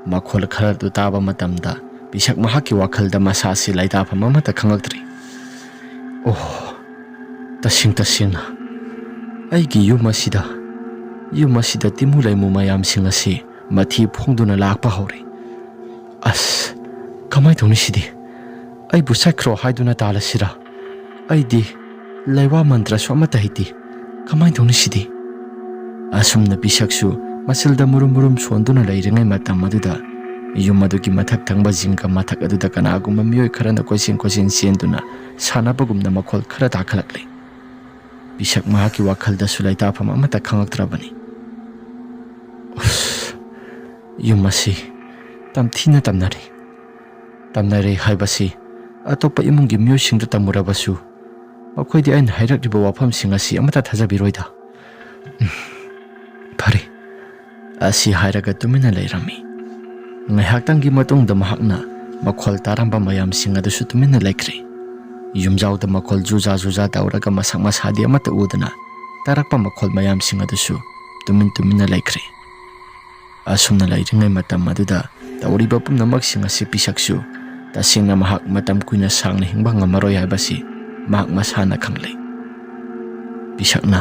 Speaker 1: ꯃꯈꯣꯜ ꯈꯔꯗꯨ ꯇꯥꯕ ꯃꯇꯝꯗ ꯄꯤꯁꯛ ꯃꯍꯥꯛꯀꯤ ꯋꯥꯈꯜꯗ ꯃꯁꯥꯁꯤ ꯂꯩꯇꯥꯐꯝ ꯑꯃꯠꯇ ꯈꯪꯂꯛꯇ꯭ꯔꯤ꯫ ꯑꯣ, ꯇꯁꯦꯡꯅ ꯑꯩꯒꯤ ꯌꯨꯝ ꯑꯁꯤꯗ ꯇꯤꯃꯨ ꯂꯩꯃꯨ ꯃꯌꯥꯝꯁꯤꯡ ꯑꯁꯤ ꯃꯊꯤ ꯐꯣꯡꯗꯨꯅ ꯂꯥꯛꯄ ꯍꯧꯔꯦ꯫ ꯑꯁ, ꯀꯃꯥꯏ ꯇꯧꯅꯤ ꯁꯤꯗꯤ? ꯑꯩꯕꯨ ꯆꯠꯈ꯭ꯔꯣ ꯍꯥꯏꯗꯨꯅ ꯇꯥꯜꯂꯁꯤꯔꯥ? ꯑꯩꯗꯤ ꯂꯩꯋꯥ ꯃꯟꯇ꯭ꯔꯁꯨ ꯑꯃꯠꯇ ꯍꯩꯇꯦ꯫ ꯀꯃꯥꯏ ꯇꯧꯅꯤ ꯁꯤꯗꯤ? ꯑꯁꯨꯝꯅ ꯄꯤꯁꯛꯁꯨ ꯃꯆꯤꯜꯗ ꯃꯨꯔꯨꯝ ꯁꯣꯟꯗꯨꯅ ꯂꯩꯔꯤꯉꯩ ꯃꯇꯝ ꯑꯗꯨꯗ ꯌꯨꯝ ꯑꯗꯨꯒꯤ ꯃꯊꯛ ꯊꯪꯕ ꯖꯤꯡꯒ ꯃꯊꯛ ꯑꯗꯨꯗ ꯀꯅꯥꯒꯨꯝꯕ ꯃꯤꯑꯣꯏ ꯈꯔꯅ ꯀꯣꯏꯆꯦꯟ ꯆꯦꯟꯗꯨꯅ ꯁꯥꯟꯅꯕꯒꯨꯝꯅ ꯃꯈꯣꯜ ꯈꯔ ꯇꯥꯈꯠꯂꯛꯂꯤ꯫ ꯄꯤꯁꯛ ꯃꯍꯥꯛꯀꯤ ꯋꯥꯈꯜꯗꯁꯨ ꯂꯩꯇꯥꯐꯝ ꯑꯃꯠꯇ ꯈꯪꯂꯛꯇ꯭ꯔꯕꯅꯤ꯫ ꯎꯁ, ꯌꯨꯝ ꯑꯁꯤ ꯇꯝꯊꯤꯅ ꯇꯝꯅꯔꯦ ꯍꯥꯏꯕꯁꯤ ꯑꯇꯣꯞꯄ ꯏꯃꯨꯡꯒꯤ ꯃꯤꯑꯣꯏꯁꯤꯡꯗ ꯇꯝꯃꯨꯔꯕꯁꯨ ꯃꯈꯣꯏꯗꯤ ꯑꯩꯅ ꯍꯥꯏꯔꯛꯂꯤꯕ ꯋꯥꯐꯝꯁꯤꯡ ꯑꯁꯤ ꯑꯃꯠꯇ ꯊꯥꯖꯕꯤꯔꯣꯏꯗ꯫ ꯐꯔꯦ, ꯑꯁꯤ ꯍꯥꯏꯔꯒ ꯇꯨꯃꯤꯟꯅ ꯂꯩꯔꯝꯃꯤ꯫ ꯉꯥꯏꯍꯥꯛꯇꯪꯒꯤ ꯃꯇꯨꯡꯗ ꯃꯍꯥꯛꯅ ꯃꯈꯣꯜ ꯇꯥꯔꯝꯕ ꯃꯌꯥꯝꯁꯤꯡ ꯑꯗꯨꯁꯨ ꯇꯨꯃꯤꯟꯅ ꯂꯩꯈ꯭ꯔꯦ꯫ ꯌꯨꯝꯖꯥꯎꯗ ꯃꯈꯣꯜ ꯖꯨꯖꯥ ꯇꯧꯔꯒ ꯃꯁꯛ ꯃꯁꯥꯗꯤ ꯑꯃꯠꯇ ꯎꯗꯅ ꯇꯥꯔꯛꯄ ꯃꯈꯣꯜ ꯃꯌꯥꯝꯁꯤꯡ ꯑꯗꯨꯁꯨ ꯇꯨꯃꯤꯟꯅ ꯂꯩꯈ꯭ꯔꯦ꯫ ꯑꯁꯨꯝꯅ ꯂꯩꯔꯤꯉꯩ ꯃꯇꯝ ꯑꯗꯨꯗ ꯇꯧꯔꯤꯕ ꯄꯨꯝꯅꯃꯛꯁꯤꯡ ꯑꯁꯤ ꯄꯤꯁꯛꯁꯨ ꯇꯁꯦꯡꯅ ꯃꯍꯥꯛ ꯃꯇꯝ ꯀꯨꯏꯅ ꯁꯥꯡꯅ ꯍꯤꯡꯕ ꯉꯝꯃꯔꯣꯏ ꯍꯥꯏꯕꯁꯤ ꯃꯍꯥꯛ ꯃꯁꯥꯅ ꯈꯪꯂꯦ꯫ ꯄꯤꯁꯛꯅ,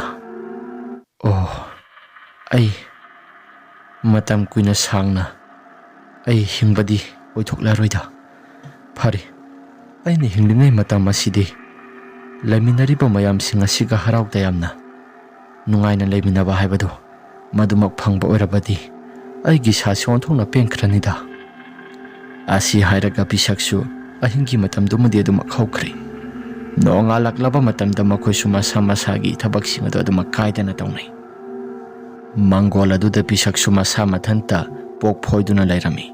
Speaker 1: ꯑꯣ, ꯑꯩ ꯃꯇꯝ ꯀꯨꯏꯅ ꯁꯥꯡꯅ ꯑꯩ ꯍꯤꯡꯕꯗꯤ ꯑꯣꯏꯊꯣꯛꯂꯔꯣꯏꯗ꯫ ꯐꯔꯦ, ꯑꯩꯅ ꯍꯤꯡꯂꯤꯉꯩ ꯃꯇꯝ ꯑꯁꯤꯗꯤ ꯂꯩꯃꯤꯟꯅꯔꯤꯕ ꯃꯌꯥꯝꯁꯤꯡ ꯑꯁꯤꯒ ꯍꯔꯥꯎ ꯇꯌꯥꯝꯅ ꯅꯨꯡꯉꯥꯏꯅ ꯂꯩꯃꯤꯟꯅꯕ ꯍꯥꯏꯕꯗꯨ ꯃꯗꯨꯃꯛ ꯐꯪꯕ ꯑꯣꯏꯔꯕꯗꯤ ꯑꯩꯒꯤ ꯏꯁꯥꯁꯤ ꯑꯣꯟꯊꯣꯛꯅ ꯄꯦꯟꯈ꯭ꯔꯅꯤꯗ꯫ ꯑꯁꯤ ꯍꯥꯏꯔꯒ ꯄꯤꯁꯛꯁꯨ ꯑꯍꯤꯡꯒꯤ ꯃꯇꯝꯗꯨꯃꯗꯤ ꯑꯗꯨꯃꯛ ꯍꯧꯈ꯭ꯔꯦ꯫ ꯅꯣꯡꯉꯥꯜꯂꯛꯂꯕ ꯃꯇꯝꯗ ꯃꯈꯣꯏꯁꯨ ꯃꯁꯥꯒꯤ ꯊꯕꯛꯁꯤꯡ ꯑꯗꯨ ꯑꯗꯨꯃꯛ ꯀꯥꯏꯗꯅ ꯇꯧꯅꯩ꯫ ꯃꯪꯒꯣꯜ ꯑꯗꯨꯗ ꯄꯤꯁꯛꯁꯨ ꯃꯁꯥ ꯃꯊꯟꯇ ꯄꯣꯛ ꯐꯣꯏꯗꯨꯅ ꯂꯩꯔꯝꯃꯤ꯫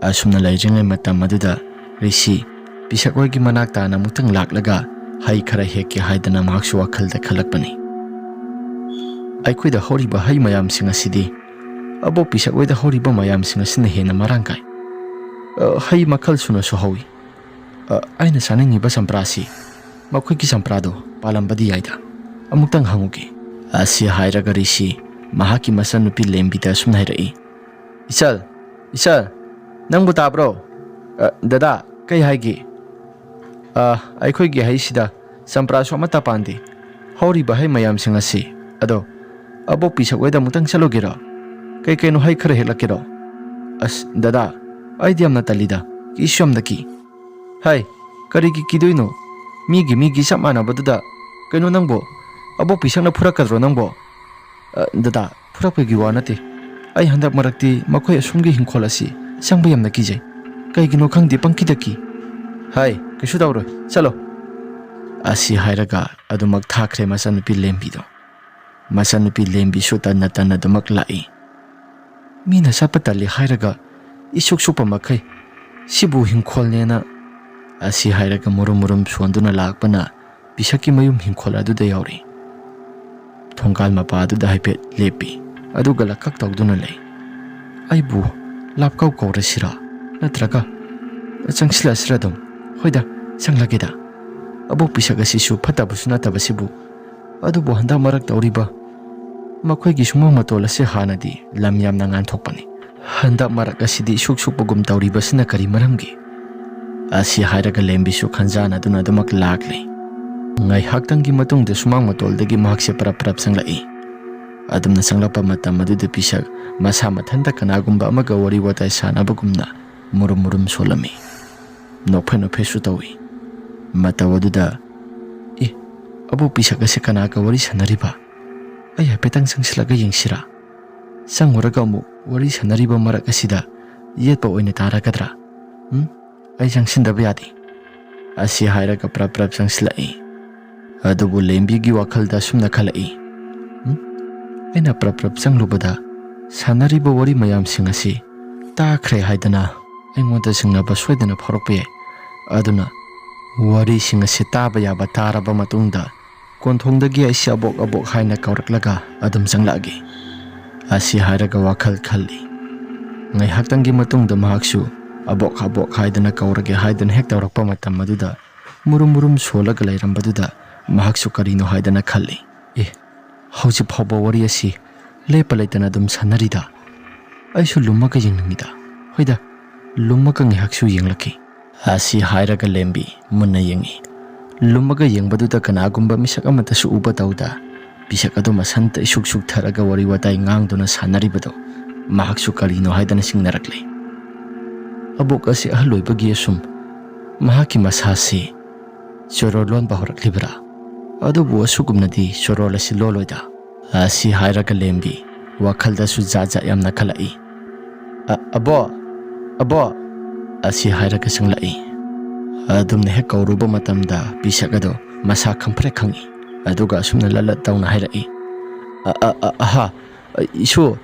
Speaker 1: ꯑꯁꯨꯝꯅ ꯂꯩꯔꯤꯉꯩ ꯃꯇꯝ ꯑꯗꯨꯗ ꯔꯤꯁꯤ ꯄꯤꯁꯛ ꯍꯣꯏꯒꯤ ꯃꯅꯥꯛ ꯇꯥꯅ ꯑꯃꯨꯛꯇꯪ ꯂꯥꯛꯂꯒ ꯍꯩ ꯈꯔ ꯍꯦꯛꯀꯦ ꯍꯥꯏꯗꯅ ꯃꯍꯥꯛꯁꯨ ꯋꯥꯈꯜꯗ ꯈꯜꯂꯛꯄꯅꯤ꯫ ꯑꯩꯈꯣꯏꯗ ꯍꯧꯔꯤꯕ ꯍꯩ ꯃꯌꯥꯝꯁꯤꯡ ꯑꯁꯤꯗꯤ ꯑꯕꯣꯛ ꯄꯤꯁꯛ ꯍꯣꯏꯗ ꯍꯧꯔꯤꯕ ꯃꯌꯥꯝꯁꯤꯡ ꯑꯁꯤꯅ ꯍꯦꯟꯅ ꯃꯔꯥꯡ ꯀꯥꯏ꯫ ꯍꯩ ꯃꯈꯜ ꯁꯨꯅꯁꯨ ꯍꯧꯏ꯫ ꯑꯩꯅ ꯆꯥꯅꯤꯡꯉꯤꯕ ꯆꯝꯄ꯭ꯔꯥꯁꯤ ꯃꯈꯣꯏꯒꯤ ꯆꯝꯄ꯭ꯔꯥꯗꯣ ꯄꯥꯜꯂꯝꯕꯗꯤ ꯌꯥꯏꯗ, ꯑꯃꯨꯛꯇꯪ ꯍꯪꯉꯨꯒꯦ꯫ ꯑꯁꯤ ꯍꯥꯏꯔꯒ ꯔꯤꯁꯤ ꯃꯍꯥꯛꯀꯤ ꯃꯆꯟꯅꯨꯄꯤ ꯂꯦꯝꯕꯤꯗ ꯑꯁꯨꯝꯅ ꯍꯥꯏꯔꯛꯏ꯫ ꯏꯆꯜ, ꯅꯪꯕꯨ ꯇꯥꯕ꯭ꯔꯣ? ꯗꯗꯥ, ꯀꯩ ꯍꯥꯏꯒꯦ? ꯑꯩꯈꯣꯏꯒꯤ ꯍꯩꯁꯤꯗ ꯆꯝꯄ꯭ꯔꯥꯁꯨ ꯑꯃꯠꯇ ꯄꯥꯟꯗꯦ꯫ ꯍꯧꯔꯤꯕ ꯍꯩ ꯃꯌꯥꯝꯁꯤꯡ ꯑꯁꯤ ꯑꯗꯣ ꯑꯕꯣꯛ ꯄꯤꯁꯛ ꯍꯣꯏꯗ ꯑꯃꯨꯛꯇꯪ ꯆꯠꯂꯨꯒꯦꯔꯣ? ꯀꯩꯅꯣ ꯍꯩ ꯈꯔ ꯍꯦꯛꯂꯛꯀꯦꯔꯣ? ꯑꯁ ꯗꯗꯥ, ꯑꯩꯗꯤ ꯌꯥꯝꯅ ꯇꯜꯂꯤꯗ, ꯀꯤꯁꯨ ꯌꯥꯝꯅ ꯀꯤ꯫ ꯍꯥꯏ, ꯀꯔꯤꯒꯤ ꯀꯤꯗꯣꯏꯅꯣ? ꯃꯤꯒꯤ ꯆꯞ ꯃꯥꯟꯅꯕꯗꯨꯗ ꯀꯩꯅꯣ ꯅꯪꯕꯣ? ꯑꯕꯣꯛ ꯄꯤꯁꯛꯅ ꯐꯨꯔꯛꯀꯗ꯭ꯔꯣ ꯅꯪꯕꯣ? ꯗꯗꯥ, ꯐꯨꯔꯛꯄꯒꯤ ꯋꯥ ꯅꯠꯇꯦ꯫ ꯑꯩ ꯍꯟꯗꯛ ꯃꯔꯛꯇꯤ ꯃꯈꯣꯏ ꯑꯁꯣꯝꯒꯤ ꯍꯤꯡꯈꯣꯜ ꯑꯁꯤ ꯆꯪꯕ ꯌꯥꯝꯅ ꯀꯤꯖꯩ꯫ ꯀꯩꯒꯤꯅꯣ ꯈꯪꯗꯦ, ꯄꯪꯀꯤꯗ ꯀꯤ꯫ ꯍꯥꯏ, ꯀꯩꯁꯨ ꯇꯧꯔꯣꯏ, ꯆꯠꯂꯣ꯫ ꯑꯁꯤ ꯍꯥꯏꯔꯒ ꯑꯗꯨꯃꯛ ꯊꯥꯈ꯭ꯔꯦ ꯃꯆꯟꯅꯨꯄꯤ ꯂꯦꯝꯕꯤꯗꯣ꯫ ꯃꯆꯟꯅꯨꯄꯤ ꯂꯦꯝꯕꯤꯁꯨ ꯇꯟꯅ ꯑꯗꯨꯃꯛ ꯂꯥꯛꯏ꯫ ꯃꯤꯅ ꯆꯠꯄ ꯇꯜꯂꯤ ꯍꯥꯏꯔꯒ ꯏꯁꯨꯛ ꯁꯨꯞꯄ ꯃꯈꯩ ꯁꯤꯕꯨ ꯍꯤꯡꯈꯣꯜꯅꯦꯅ꯫ ꯑꯁꯤ ꯍꯥꯏꯔꯒ ꯃꯨꯔꯨꯝ ꯁꯣꯟꯗꯨꯅ ꯂꯥꯛꯄꯅ ꯄꯤꯁꯛꯀꯤ ꯃꯌꯨꯝ ꯍꯤꯡꯈꯣꯜ ꯑꯗꯨꯗ ꯌꯧꯔꯤ꯫ ꯊꯣꯡꯒꯥꯜ ꯃꯄꯥ ꯑꯗꯨꯗ ꯍꯥꯏꯐꯦꯠ ꯂꯦꯞꯄꯤ, ꯑꯗꯨꯒ ꯂꯛꯀꯛ ꯇꯧꯗꯨꯅ ꯂꯩ꯫ ꯑꯩꯕꯨ ꯂꯥꯞꯀꯧ ꯀꯧꯔꯁꯤꯔꯥ, ꯅꯠꯇ꯭ꯔꯒ ꯆꯪꯁꯤꯜꯂꯁꯤꯔꯥ ꯑꯗꯨꯝ? ꯍꯣꯏꯗ, ꯆꯪꯂꯒꯦꯗ꯫ ꯑꯕꯣꯛ ꯄꯤꯁꯛ ꯑꯁꯤꯁꯨ ꯐꯠꯇꯕꯁꯨ ꯅꯠꯇꯕꯁꯤꯕꯨ꯫ ꯑꯗꯨꯕꯨ ꯍꯟꯗꯛ ꯃꯔꯛ ꯇꯧꯔꯤꯕ ꯃꯈꯣꯏꯒꯤ ꯁꯨꯃꯥꯡ ꯃꯇꯣꯜ ꯑꯁꯤ ꯍꯥꯟꯅꯗꯤ ꯂꯝ ꯌꯥꯝꯅ ꯉꯥꯟꯊꯣꯛꯄꯅꯤ꯫ ꯍꯟꯗꯛ ꯃꯔꯛ ꯑꯁꯤꯗꯤ ꯏꯁꯨꯛ ꯁꯨꯛꯄꯒꯨꯝ ꯇꯧꯔꯤꯕꯁꯤꯅ ꯀꯔꯤ ꯃꯔꯝꯒꯤ? ꯑꯁꯤ ꯍꯥꯏꯔꯒ ꯂꯦꯝꯕꯤꯁꯨ ꯈꯟꯖꯥꯟꯅꯗꯨꯅ ꯑꯗꯨꯃꯛ ꯂꯥꯛꯂꯤ꯫ ꯉꯥꯏꯍꯥꯛꯇꯪꯒꯤ ꯃꯇꯨꯡꯗ ꯁꯨꯃꯥꯡ ꯃꯇꯣꯜꯗꯒꯤ ꯃꯍꯥꯛꯁꯦ ꯄꯔꯞ ꯆꯪꯂꯛꯏ꯫ ꯑꯗꯨꯝꯅ ꯆꯪꯂꯛꯄ ꯃꯇꯝ ꯑꯗꯨꯗ ꯄꯤꯁꯛ ꯃꯁꯥ ꯃꯊꯟꯇ ꯀꯅꯥꯒꯨꯝꯕ ꯑꯃꯒ ꯋꯥꯔꯤ ꯋꯥꯇꯥꯏ ꯁꯥꯟꯅꯕꯒꯨꯝꯅ ꯃꯨꯔꯨꯝ ꯁꯣꯜꯂꯝꯃꯤ꯫ ꯅꯣꯛꯐꯦꯁꯨ ꯇꯧꯏ꯫ ꯃꯇꯧ ꯑꯗꯨꯗ, ꯑꯕꯣꯛ ꯄꯤꯁꯛ ꯑꯁꯤ ꯀꯅꯥꯒ ꯋꯥꯔꯤ ꯁꯥꯟꯅꯔꯤꯕ? ꯑꯩ ꯍꯥꯏꯐꯦꯠꯇꯪ ꯆꯪꯁꯤꯜꯂꯒ ꯌꯦꯡꯁꯤꯔꯥ? ꯆꯪꯉꯨꯔꯒ ꯑꯃꯨꯛ ꯋꯥꯔꯤ ꯁꯥꯟꯅꯔꯤꯕ ꯃꯔꯛ ꯑꯁꯤꯗ ꯌꯦꯠꯄ ꯑꯣꯏꯅ ꯇꯥꯔꯒꯗ꯭ꯔꯥ? ꯑꯩ ꯆꯪꯁꯤꯟꯗꯕ ꯌꯥꯗꯦ ꯑꯁꯤ ꯍꯥꯏꯔꯒ ꯄ꯭ꯔꯞ ꯄ꯭ꯔꯞ ꯆꯪꯁꯤꯜꯂꯛꯏ꯫ ꯑꯗꯨꯕꯨ ꯂꯦꯝꯕꯤꯒꯤ ꯋꯥꯈꯜꯗ ꯑꯁꯨꯝꯅ ꯈꯜꯂꯛꯏ, ꯑꯩꯅ ꯄ꯭ꯔꯞ ꯄ꯭ꯔꯞ ꯆꯪꯂꯨꯕꯗ ꯁꯥꯟꯅꯔꯤꯕ ꯋꯥꯔꯤ ꯃꯌꯥꯝꯁꯤꯡ ꯑꯁꯤ ꯇꯥꯈ꯭ꯔꯦ ꯍꯥꯏꯗꯅ ꯑꯩꯉꯣꯟꯗ ꯆꯤꯡꯅꯕ ꯁꯣꯏꯗꯅ ꯐꯥꯎꯔꯛꯄ ꯌꯥꯏ꯫ ꯑꯗꯨꯅ ꯋꯥꯔꯤꯁꯤꯡ ꯑꯁꯤ ꯇꯥꯕ ꯌꯥꯕ ꯇꯥꯔꯕ ꯃꯇꯨꯡꯗ ꯀꯣꯟꯊꯣꯡꯗꯒꯤ ꯑꯩꯁꯤ ꯑꯕꯣꯛ ꯑꯕꯣꯛ ꯍꯥꯏꯅ ꯀꯧꯔꯛꯂꯒ ꯑꯗꯨꯝ ꯆꯪꯂꯛꯑꯒꯦ ꯑꯁꯤ ꯍꯥꯏꯔꯒ ꯋꯥꯈꯜ ꯈꯜꯂꯤ꯫ ꯉꯥꯏꯍꯥꯛꯇꯪꯒꯤ ꯃꯇꯨꯡꯗ ꯃꯍꯥꯛꯁꯨ ꯑꯕꯣꯛ ꯑꯕꯣꯛ ꯍꯥꯏꯗꯅ ꯀꯧꯔꯒꯦ ꯍꯥꯏꯗꯅ ꯍꯦꯛ ꯇꯧꯔꯛꯄ ꯃꯇꯝ ꯑꯗꯨꯗ ꯃꯨꯔꯨꯝ ꯃꯨꯔꯨꯝ ꯁꯣꯜꯂꯒ ꯂꯩꯔꯝꯕꯗꯨꯗ ꯃꯍꯥꯛꯁꯨ ꯀꯔꯤꯅꯣ ꯍꯥꯏꯗꯅ ꯈꯜꯂꯤ꯫ ꯍꯧꯖꯤꯛ ꯐꯥꯎꯕ ꯋꯥꯔꯤ ꯑꯁꯤ ꯂꯦꯞꯄ ꯂꯩꯇꯅ ꯑꯗꯨꯝ ꯁꯥꯟꯅꯔꯤꯗ, ꯑꯩꯁꯨ ꯂꯨꯝꯃꯒ ꯌꯦꯡꯅꯤꯡꯉꯤꯗ, ꯍꯣꯏꯗ ꯂꯨꯝꯃꯒ ꯉꯥꯏꯍꯥꯛꯁꯨ ꯌꯦꯡꯂꯛꯈꯤ ꯑꯁꯤ ꯍꯥꯏꯔꯒ ꯂꯦꯝꯕꯤ ꯃꯨꯟꯅ ꯌꯦꯡꯉꯤ꯫ ꯂꯨꯝꯃꯒ ꯌꯦꯡꯕꯗꯨꯗ ꯀꯅꯥꯒꯨꯝꯕ ꯃꯤꯁꯛ ꯑꯃꯠꯇꯁꯨ ꯎꯕ ꯇꯧꯗ ꯄꯤꯁꯛ ꯑꯗꯨ ꯃꯁꯟꯇ ꯏꯁꯨꯛ ꯁꯨꯛꯊꯔꯒ ꯋꯥꯔꯤ ꯋꯥꯇꯥꯏ ꯉꯥꯡꯗꯨꯅ ꯁꯥꯟꯅꯔꯤꯕꯗꯣ ꯃꯍꯥꯛꯁꯨ ꯀꯔꯤꯅꯣ ꯍꯥꯏꯗꯅ ꯆꯤꯡꯅꯔꯛꯂꯤ꯫ ꯑꯕꯣꯛ ꯑꯁꯤ ꯑꯍꯜ ꯑꯣꯏꯕꯒꯤ ꯑꯁꯨꯝ ꯃꯍꯥꯛꯀꯤ ꯃꯁꯥꯁꯤ ꯆꯣꯔꯣꯜ ꯂꯣꯟꯕ ꯍꯧꯔꯛꯂꯤꯕ꯭ꯔꯥ? ꯑꯗꯨꯕꯨ ꯑꯁꯨꯒꯨꯝꯅꯗꯤ ꯆꯣꯔꯣꯜ ꯑꯁꯤ ꯂꯣꯜꯂꯣꯏꯗ ꯑꯁꯤ ꯍꯥꯏꯔꯒ ꯂꯦꯝꯕꯤ ꯋꯥꯈꯜꯗꯁꯨ ꯖꯥꯠ ꯖꯥꯠ ꯌꯥꯝꯅ ꯈꯜꯂꯛꯏ꯫ ꯑꯕꯣꯛ ꯑꯕꯣꯛ ꯑꯁꯤ ꯍꯥꯏꯔꯒ ꯆꯪꯂꯛꯏ꯫ ꯑꯗꯨꯝꯅ ꯍꯦꯛ ꯀꯧꯔꯨꯕ ꯃꯇꯝꯗ ꯄꯤꯁꯛ ꯑꯗꯣ ꯃꯁꯥ ꯈꯪꯐ꯭ꯔꯦꯛ ꯈꯪꯏ꯫ ꯑꯗꯨꯒ ꯑꯁꯨꯝꯅ ꯂꯠꯂꯠ ꯇꯧꯅ ꯍꯥꯏꯔꯛꯏ, ꯑꯍꯥ ꯏꯁꯨ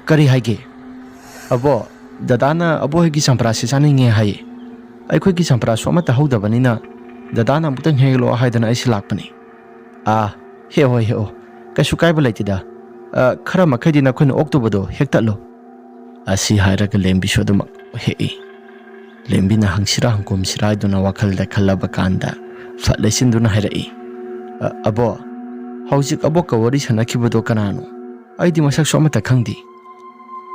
Speaker 1: ꯀꯔꯤ ꯍꯥꯏꯒꯦ? ꯑꯕꯣꯛ, ꯗꯗꯥꯅ ꯑꯕꯣꯛꯍꯣꯏꯒꯤ ꯆꯝꯄ꯭ꯔꯥꯁꯤ ꯆꯥꯅꯤꯡꯉꯦ ꯍꯥꯏꯌꯦ꯫ ꯑꯩꯈꯣꯏꯒꯤ ꯆꯝꯄ꯭ꯔꯥꯁꯨ ꯑꯃꯠꯇ ꯍꯧꯗꯕꯅꯤꯅ ꯗꯗꯥꯅ ꯑꯃꯨꯛꯇꯪ ꯍꯦꯛꯂꯛꯑꯣ ꯍꯥꯏꯗꯅ ꯑꯩꯁꯤ ꯂꯥꯛꯄꯅꯤ꯫ ꯍꯦꯛꯑꯣ ꯍꯦꯛꯑꯣ, ꯀꯩꯁꯨ ꯀꯥꯏꯕ ꯂꯩꯇꯦꯗ, ꯈꯔ ꯃꯈꯩꯗꯤ ꯅꯈꯣꯏꯅ ꯑꯣꯛꯇꯨꯕꯗꯣ ꯍꯦꯛꯇꯠꯂꯣ ꯑꯁꯤ ꯍꯥꯏꯔꯒ ꯂꯦꯝꯕꯤꯁꯨ ꯑꯗꯨꯃꯛ ꯍꯦꯛꯏ꯫ ꯂꯦꯝꯕꯤꯅ ꯍꯪꯁꯤꯔꯥ ꯍꯪꯀꯨꯝꯁꯤꯔꯥ ꯍꯥꯏꯗꯨꯅ ꯋꯥꯈꯜꯗ ꯈꯜꯂꯕ ꯀꯥꯟꯗ ꯐꯠ ꯂꯩꯁꯤꯟꯗꯨꯅ ꯍꯥꯏꯔꯛꯏ, ꯑꯕꯣꯛ, ꯍꯧꯖꯤꯛ ꯑꯕꯣꯛꯀ ꯋꯥꯔꯤ ꯁꯥꯟꯅꯈꯤꯕꯗꯣ ꯀꯅꯥꯅꯣ? ꯑꯩꯗꯤ ꯃꯁꯛꯁꯨ ꯑꯃꯠꯇ ꯈꯪꯗꯦ꯫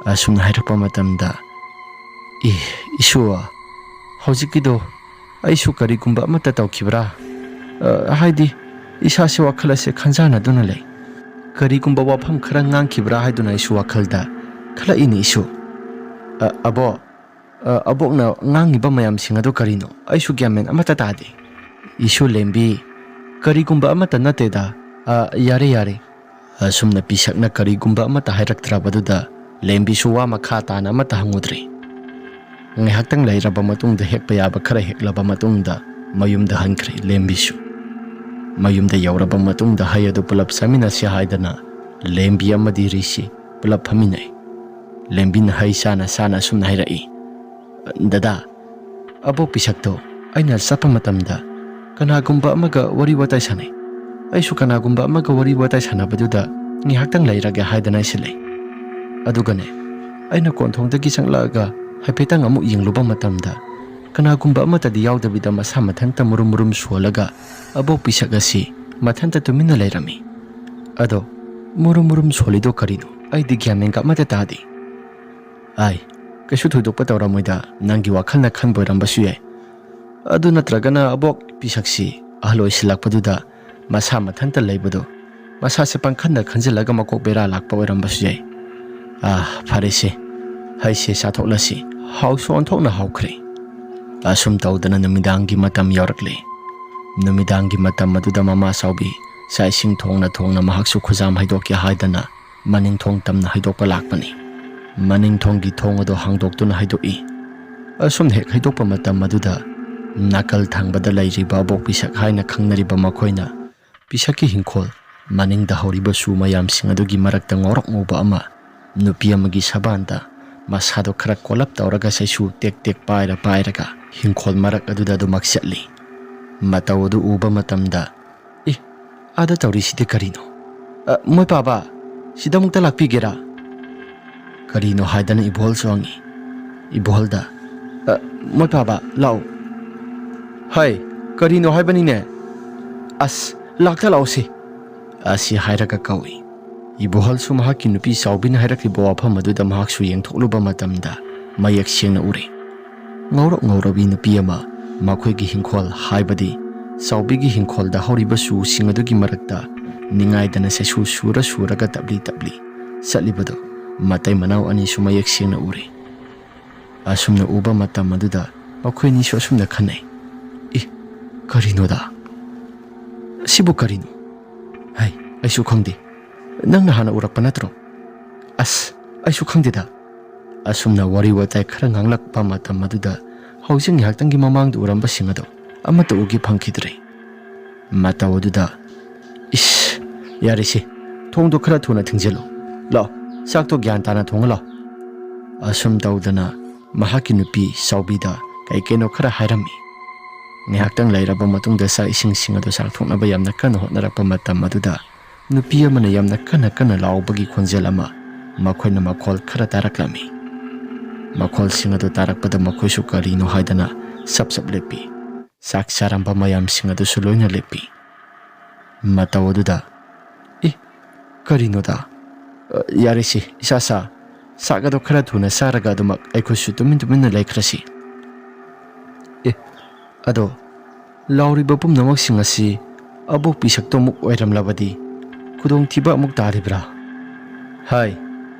Speaker 1: ꯑꯁꯨꯝꯅ ꯍꯥꯏꯔꯛꯄ ꯃꯇꯝꯗ ꯏꯁꯨ, ꯍꯧꯖꯤꯛꯀꯤꯗꯣ ꯑꯩꯁꯨ ꯀꯔꯤꯒꯨꯝꯕ ꯑꯃꯠꯇ ꯇꯧꯈꯤꯕ꯭ꯔꯥ? ꯍꯥꯏꯗꯤ ꯏꯁꯥꯁꯤ ꯋꯥꯈꯜ ꯑꯁꯤ ꯈꯟꯖꯥꯟꯅꯗꯨꯅ ꯂꯩ꯫ ꯀꯔꯤꯒꯨꯝꯕ ꯋꯥꯐꯝ ꯈꯔ ꯉꯥꯡꯈꯤꯕ꯭ꯔꯥ ꯍꯥꯏꯗꯨꯅ ꯑꯩꯁꯨ ꯋꯥꯈꯜꯗ ꯈꯜꯂꯛꯏꯅꯤ ꯏꯁꯨ꯫ ꯑꯕꯣꯛ, ꯑꯕꯣꯛꯅ ꯉꯥꯡꯉꯤꯕ ꯃꯌꯥꯝꯁꯤꯡ ꯑꯗꯨ ꯀꯔꯤꯅꯣ? ꯑꯩꯁꯨ ꯒ꯭ꯌꯥꯟ ꯃꯦꯟ ꯑꯃꯠꯇ ꯇꯥꯗꯦ꯫ ꯏꯁꯨ ꯂꯦꯝꯕꯤ, ꯀꯔꯤꯒꯨꯝꯕ ꯑꯃꯠꯇ ꯅꯠꯇꯦꯗ, ꯌꯥꯔꯦ ꯌꯥꯔꯦ ꯑꯁꯨꯝꯅ ꯄꯤꯁꯛꯅ ꯀꯔꯤꯒꯨꯝꯕ ꯑꯃꯠꯇ ꯍꯥꯏꯔꯛꯇ꯭ꯔꯕꯗꯨꯗ ꯂꯦꯝꯕꯤꯁꯨ ꯋꯥ ꯃꯈꯥ ꯇꯥꯅ ꯑꯃꯠꯇ ꯍꯪꯉꯨꯗ꯭ꯔꯤ꯫ ꯉꯥꯏꯍꯥꯛꯇꯪ ꯂꯩꯔꯕ ꯃꯇꯨꯡꯗ ꯍꯦꯛꯄ ꯌꯥꯕ ꯈꯔ ꯍꯦꯛꯂꯕ ꯃꯇꯨꯡꯗ ꯃꯌꯨꯝꯗ ꯍꯟꯈ꯭ꯔꯦ ꯂꯦꯝꯕꯤꯁꯨ꯫ ꯃꯌꯨꯝꯗ ꯌꯧꯔꯕ ꯃꯇꯨꯡꯗ ꯍꯩ ꯑꯗꯨ ꯄꯨꯂꯞ ꯆꯥꯃꯤꯟꯅꯁꯤ ꯍꯥꯏꯗꯅ ꯂꯦꯝꯕꯤ ꯑꯃꯗꯤ ꯔꯤꯁꯤ ꯄꯨꯂꯞ ꯐꯝꯃꯤꯟꯅꯩ꯫ ꯂꯦꯝꯕꯤꯅ ꯍꯩ ꯆꯥꯅ ꯆꯥꯅ ꯑꯁꯨꯝꯅ ꯍꯥꯏꯔꯛꯏ, ꯗꯗꯥ, ꯑꯕꯣꯛ ꯄꯤꯁꯛꯇꯣ ꯑꯩꯅ ꯆꯠꯄ ꯃꯇꯝꯗ ꯀꯅꯥꯒꯨꯝꯕ ꯑꯃꯒ ꯋꯥꯔꯤ ꯋꯥꯇꯥꯏ ꯁꯥꯟꯅꯩ꯫ ꯑꯩꯁꯨ ꯀꯅꯥꯒꯨꯝꯕ ꯑꯃꯒ ꯋꯥꯔꯤ ꯋꯥꯇꯥꯏ ꯁꯥꯟꯅꯕꯗꯨꯗ ꯉꯥꯏꯍꯥꯛꯇꯪ ꯂꯩꯔꯒꯦ ꯍꯥꯏꯗꯅ ꯑꯩꯁꯤ ꯂꯩ꯫ ꯑꯗꯨꯒꯅꯦ, ꯑꯩꯅ ꯀꯣꯟꯊꯣꯡꯗꯒꯤ ꯆꯪꯂꯛꯑꯒ ꯍꯥꯏꯐꯦꯠꯇꯪ ꯑꯃꯨꯛ ꯌꯦꯡꯂꯨꯕ ꯃꯇꯝꯗ ꯀꯅꯥꯒꯨꯝꯕ ꯑꯃꯠꯇꯗꯤ ꯌꯥꯎꯗꯕꯤꯗ ꯃꯁꯥ ꯃꯊꯟꯇ ꯃꯨꯔꯨꯝ ꯃꯨꯔꯨꯝ ꯁꯣꯜꯂꯒ ꯑꯕꯣꯛ ꯄꯤꯁꯛ ꯑꯁꯤ ꯃꯊꯟꯇ ꯇꯨꯃꯤꯟꯅ ꯂꯩꯔꯝꯃꯤ꯫ ꯑꯗꯣ ꯃꯨꯔꯨꯝ ꯃꯨꯔꯨꯝ ꯁꯣꯜꯂꯤꯗꯣ ꯀꯔꯤꯅꯣ? ꯑꯩꯗꯤ ꯒ꯭ꯌꯥꯟ ꯃꯦꯟꯒ ꯑꯃꯠꯇ ꯇꯥꯗꯦ꯫ ꯀꯩꯁꯨ ꯊꯣꯏꯗꯣꯛꯄ ꯇꯧꯔꯝꯃꯣꯏꯗ, ꯅꯪꯒꯤ ꯋꯥꯈꯜꯅ ꯈꯟꯕ ꯑꯣꯏꯔꯝꯕꯁꯨ ꯌꯥꯏ꯫ ꯑꯗꯨ ꯅꯠꯇ꯭ꯔꯒꯅ ꯑꯕꯣꯛ ꯄꯤꯁꯛꯁꯤ ꯑꯍꯜ ꯑꯣꯏꯁꯤꯜꯂꯛꯄꯗꯨꯗ ꯃꯁꯥ ꯃꯊꯟꯇ ꯂꯩꯕꯗꯣ ꯃꯁꯥꯁꯦ ꯄꯪꯈꯟꯗ ꯈꯟꯖꯤꯜꯂꯒ ꯃꯀꯣꯛ ꯕꯦꯔꯥ ꯂꯥꯛꯄ ꯑꯣꯏꯔꯝꯕꯁꯨ ꯌꯥꯏ꯫ ꯐꯔꯦꯁꯦ, ꯍꯩꯁꯦ ꯆꯥꯊꯣꯛꯂꯁꯤ, ꯍꯥꯎꯁꯨ ꯑꯣꯟꯊꯣꯛꯅ ꯍꯥꯎꯈ꯭ꯔꯦ꯫ ꯑꯁꯨꯝ ꯇꯧꯗꯅ ꯅꯨꯃꯤꯗꯥꯡꯒꯤ ꯃꯇꯝ ꯌꯧꯔꯛꯂꯦ꯫ ꯅꯨꯃꯤꯗꯥꯡꯒꯤ ꯃꯇꯝ ꯑꯗꯨꯗ ꯃꯃꯥ ꯆꯥꯎꯕꯤ ꯆꯥꯛ ꯏꯁꯤꯡ ꯊꯣꯡꯅ ꯊꯣꯡꯅ ꯃꯍꯥꯛꯁꯨ ꯈꯨꯖꯥꯝ ꯍꯩꯗꯣꯛꯀꯦ ꯍꯥꯏꯗꯅ ꯃꯅꯤꯡꯊꯣꯡ ꯇꯝꯅ ꯍꯩꯗꯣꯛꯄ ꯂꯥꯛꯄꯅꯤ꯫ ꯃꯅꯤꯡꯊꯣꯡꯒꯤ ꯊꯣꯡ ꯑꯗꯨ ꯍꯥꯡꯗꯣꯛꯇꯨꯅ ꯍꯩꯗꯣꯛꯏ꯫ ꯑꯁꯨꯝꯅ ꯍꯦꯛ ꯍꯩꯗꯣꯛꯄ ꯃꯇꯝ ꯑꯗꯨꯗ ꯅꯥꯀꯜ ꯊꯪꯕꯗ ꯂꯩꯔꯤꯕ ꯑꯕꯣꯛ ꯄꯤꯁꯛ ꯍꯥꯏꯅ ꯈꯪꯅꯔꯤꯕ ꯃꯈꯣꯏꯅ ꯄꯤꯁꯛꯀꯤ ꯍꯤꯡꯈꯣꯜ ꯃꯅꯤꯡꯗ ꯍꯧꯔꯤꯕ ꯁꯨ ꯃꯌꯥꯝꯁꯤꯡ ꯑꯗꯨꯒꯤ ꯃꯔꯛꯇ ꯉꯧꯔꯣꯛ ꯉꯧꯕ ꯑꯃ ꯅꯨꯄꯤ ꯑꯃꯒꯤ ꯁꯕꯥꯟꯗ ꯃꯁꯥꯗꯣ ꯈꯔ ꯀꯣꯜꯂꯞ ꯇꯧꯔꯒ ꯆꯩꯁꯨ ꯇꯦꯛ ꯇꯦꯛ ꯄꯥꯏꯔꯒ ꯍꯤꯡꯈꯣꯜ ꯃꯔꯛ ꯑꯗꯨꯗ ꯑꯗꯨꯃꯛ ꯆꯠꯂꯤ꯫ ꯃꯇꯧ ꯑꯗꯨ ꯎꯕ ꯃꯇꯝꯗ ꯑꯥꯗ ꯇꯧꯔꯤꯁꯤꯗꯤ ꯀꯔꯤꯅꯣ? ꯃꯣꯏ ꯄꯥꯕ, ꯁꯤꯗ ꯑꯃꯨꯛꯇ ꯂꯥꯛꯄꯤꯒꯦꯔꯥ? ꯀꯔꯤꯅꯣ ꯍꯥꯏꯗꯅ ꯏꯕꯣꯍꯜꯁꯨ ꯍꯪꯉꯤ꯫ ꯏꯕꯣꯍꯜꯗ, ꯃꯣꯏ ꯄꯥꯕ ꯂꯥꯛꯎ꯫ ꯍꯥꯏ, ꯀꯔꯤꯅꯣ ꯍꯥꯏꯕꯅꯤꯅꯦ? ꯂꯥꯛꯇ ꯂꯥꯛꯎꯁꯤ ꯑꯁꯤ ꯍꯥꯏꯔꯒ ꯀꯧꯏ꯫ ꯏꯕꯣꯍꯜꯁꯨ ꯃꯍꯥꯛꯀꯤ ꯅꯨꯄꯤ ꯆꯥꯎꯕꯤꯅ ꯍꯥꯏꯔꯛꯂꯤꯕ ꯋꯥꯐꯝ ꯑꯗꯨꯗ ꯃꯍꯥꯛꯁꯨ ꯌꯦꯡꯊꯣꯛꯂꯨꯕ ꯃꯇꯝꯗ ꯃꯌꯦꯛ ꯁꯦꯡꯅ ꯎꯔꯦ꯫ ꯉꯧꯔꯣꯛ ꯉꯧꯔꯕꯤ ꯅꯨꯄꯤ ꯑꯃ ꯃꯈꯣꯏꯒꯤ ꯍꯤꯡꯈꯣꯜ ꯍꯥꯏꯕꯗꯤ ꯆꯥꯎꯕꯤꯒꯤ ꯍꯤꯡꯈꯣꯜꯗ ꯍꯧꯔꯤꯕ ꯆꯨꯁꯤꯡ ꯑꯗꯨꯒꯤ ꯃꯔꯛꯇ ꯅꯤꯡꯉꯥꯏꯗꯅ ꯆꯩꯁꯨ ꯁꯨꯔꯒ ꯇꯞꯂꯤ ꯇꯞꯂꯤ ꯆꯠꯂꯤꯕꯗꯣ ꯃꯇꯩ ꯃꯅꯥꯎ ꯑꯅꯤꯁꯨ ꯃꯌꯦꯛ ꯁꯦꯡꯅ ꯎꯔꯦ꯫ ꯑꯁꯨꯝꯅ ꯎꯕ ꯃꯇꯝ ꯑꯗꯨꯗ ꯃꯈꯣꯏꯅꯤꯁꯨ ꯑꯁꯨꯝꯅ ꯈꯟꯅꯩ, ꯀꯔꯤꯅꯣꯗ? ꯁꯤꯕꯨ ꯀꯔꯤꯅꯣ? ꯑꯩꯁꯨ ꯈꯪꯗꯦ, ꯅꯪꯅ ꯍꯥꯟꯅ ꯎꯔꯛꯄ ꯅꯠꯇ꯭ꯔꯣ? ꯑꯩꯁꯨ ꯈꯪꯗꯦꯗ ꯑꯁꯨꯝꯅ ꯋꯥꯔꯤ ꯋꯥꯇꯥꯏ ꯈꯔ ꯉꯥꯡꯂꯛꯄ ꯃꯇꯝ ꯑꯗꯨꯗ ꯍꯧꯖꯤꯛ ꯉꯥꯏꯍꯥꯛꯇꯪꯒꯤ ꯃꯃꯥꯡꯗ ꯎꯔꯝꯕꯁꯤꯡ ꯑꯗꯣ ꯑꯃꯠꯇ ꯎꯒꯦ ꯐꯪꯈꯤꯗ꯭ꯔꯦ ꯃꯇꯧ ꯑꯗꯨꯗ ꯏꯁ ꯌꯥꯔꯦꯁꯤ ꯊꯣꯡꯗꯣ ꯈꯔ ꯊꯨꯅ ꯊꯤꯡꯖꯤꯜꯂꯨ ꯂꯥꯛꯑꯣ ꯆꯥꯛꯇꯣ ꯒ꯭ꯌꯥꯟ ꯇꯥꯅ ꯊꯣꯡꯉ ꯂꯥꯛꯑꯣ ꯑꯁꯨꯝ ꯇꯧꯗꯅ ꯃꯍꯥꯛꯀꯤ ꯅꯨꯄꯤ ꯆꯥꯎꯕꯤꯗ ꯀꯩ ꯀꯩꯅꯣ ꯈꯔ ꯍꯥꯏꯔꯝꯃꯤ ꯉꯥꯏꯍꯥꯛꯇꯪ ꯂꯩꯔꯕ ꯃꯇꯨꯡꯗ ꯆꯥꯛ ꯏꯁꯤꯡꯁꯤꯡ ꯑꯗꯨ ꯆꯥꯛꯊꯣꯛꯅꯕ ꯌꯥꯝꯅ ꯀꯟꯅ ꯍꯣꯠꯅꯔꯛꯄ ꯃꯇꯝ ꯑꯗꯨꯗ ꯅꯨꯄꯤ ꯑꯃꯅ ꯌꯥꯝꯅ ꯀꯟꯅ ꯂꯥꯎꯕꯒꯤ ꯈꯣꯟꯖꯦꯜ ꯑꯃ ꯃꯈꯣꯏꯅ ꯃꯈꯣꯜ ꯈꯔ ꯇꯥꯔꯛꯂꯝꯃꯤ ꯃꯈꯣꯜꯁꯤꯡ ꯑꯗꯨ ꯇꯥꯔꯛꯄꯗ ꯃꯈꯣꯏꯁꯨ ꯀꯔꯤꯅꯣ ꯍꯥꯏꯗꯅ ꯆꯞ ꯂꯦꯞꯄꯤ ꯆꯥꯛ ꯆꯥꯔꯝꯕ ꯃꯌꯥꯝꯁꯤꯡ ꯑꯗꯨꯁꯨ ꯂꯣꯏꯅ ꯂꯦꯞꯄꯤ ꯃꯇꯧ ꯑꯗꯨꯗ ꯀꯔꯤꯅꯣꯗ ꯌꯥꯔꯦꯁꯤ ꯏꯁꯥ ꯆꯥꯛ ꯑꯗꯨ ꯈꯔ ꯊꯨꯅ ꯆꯥꯔꯒ ꯑꯗꯨꯃꯛ ꯑꯩꯈꯣꯏꯁꯨ ꯇꯨꯃꯤꯟꯅ ꯂꯩꯈ꯭ꯔꯁꯤ ꯑꯗꯣ ꯂꯥꯎꯔꯤꯕ ꯄꯨꯝꯅꯃꯛꯁꯤꯡ ꯑꯁꯤ ꯑꯕꯣꯛ ꯄꯤꯁꯛꯇꯣ ꯑꯃꯨꯛ ꯑꯣꯏꯔꯝꯂꯕꯗꯤ ꯈꯨꯗꯣꯡꯊꯤꯕ ꯑꯃꯨꯛ ꯇꯥꯔꯤꯕ꯭ꯔꯥ ꯍꯥꯏ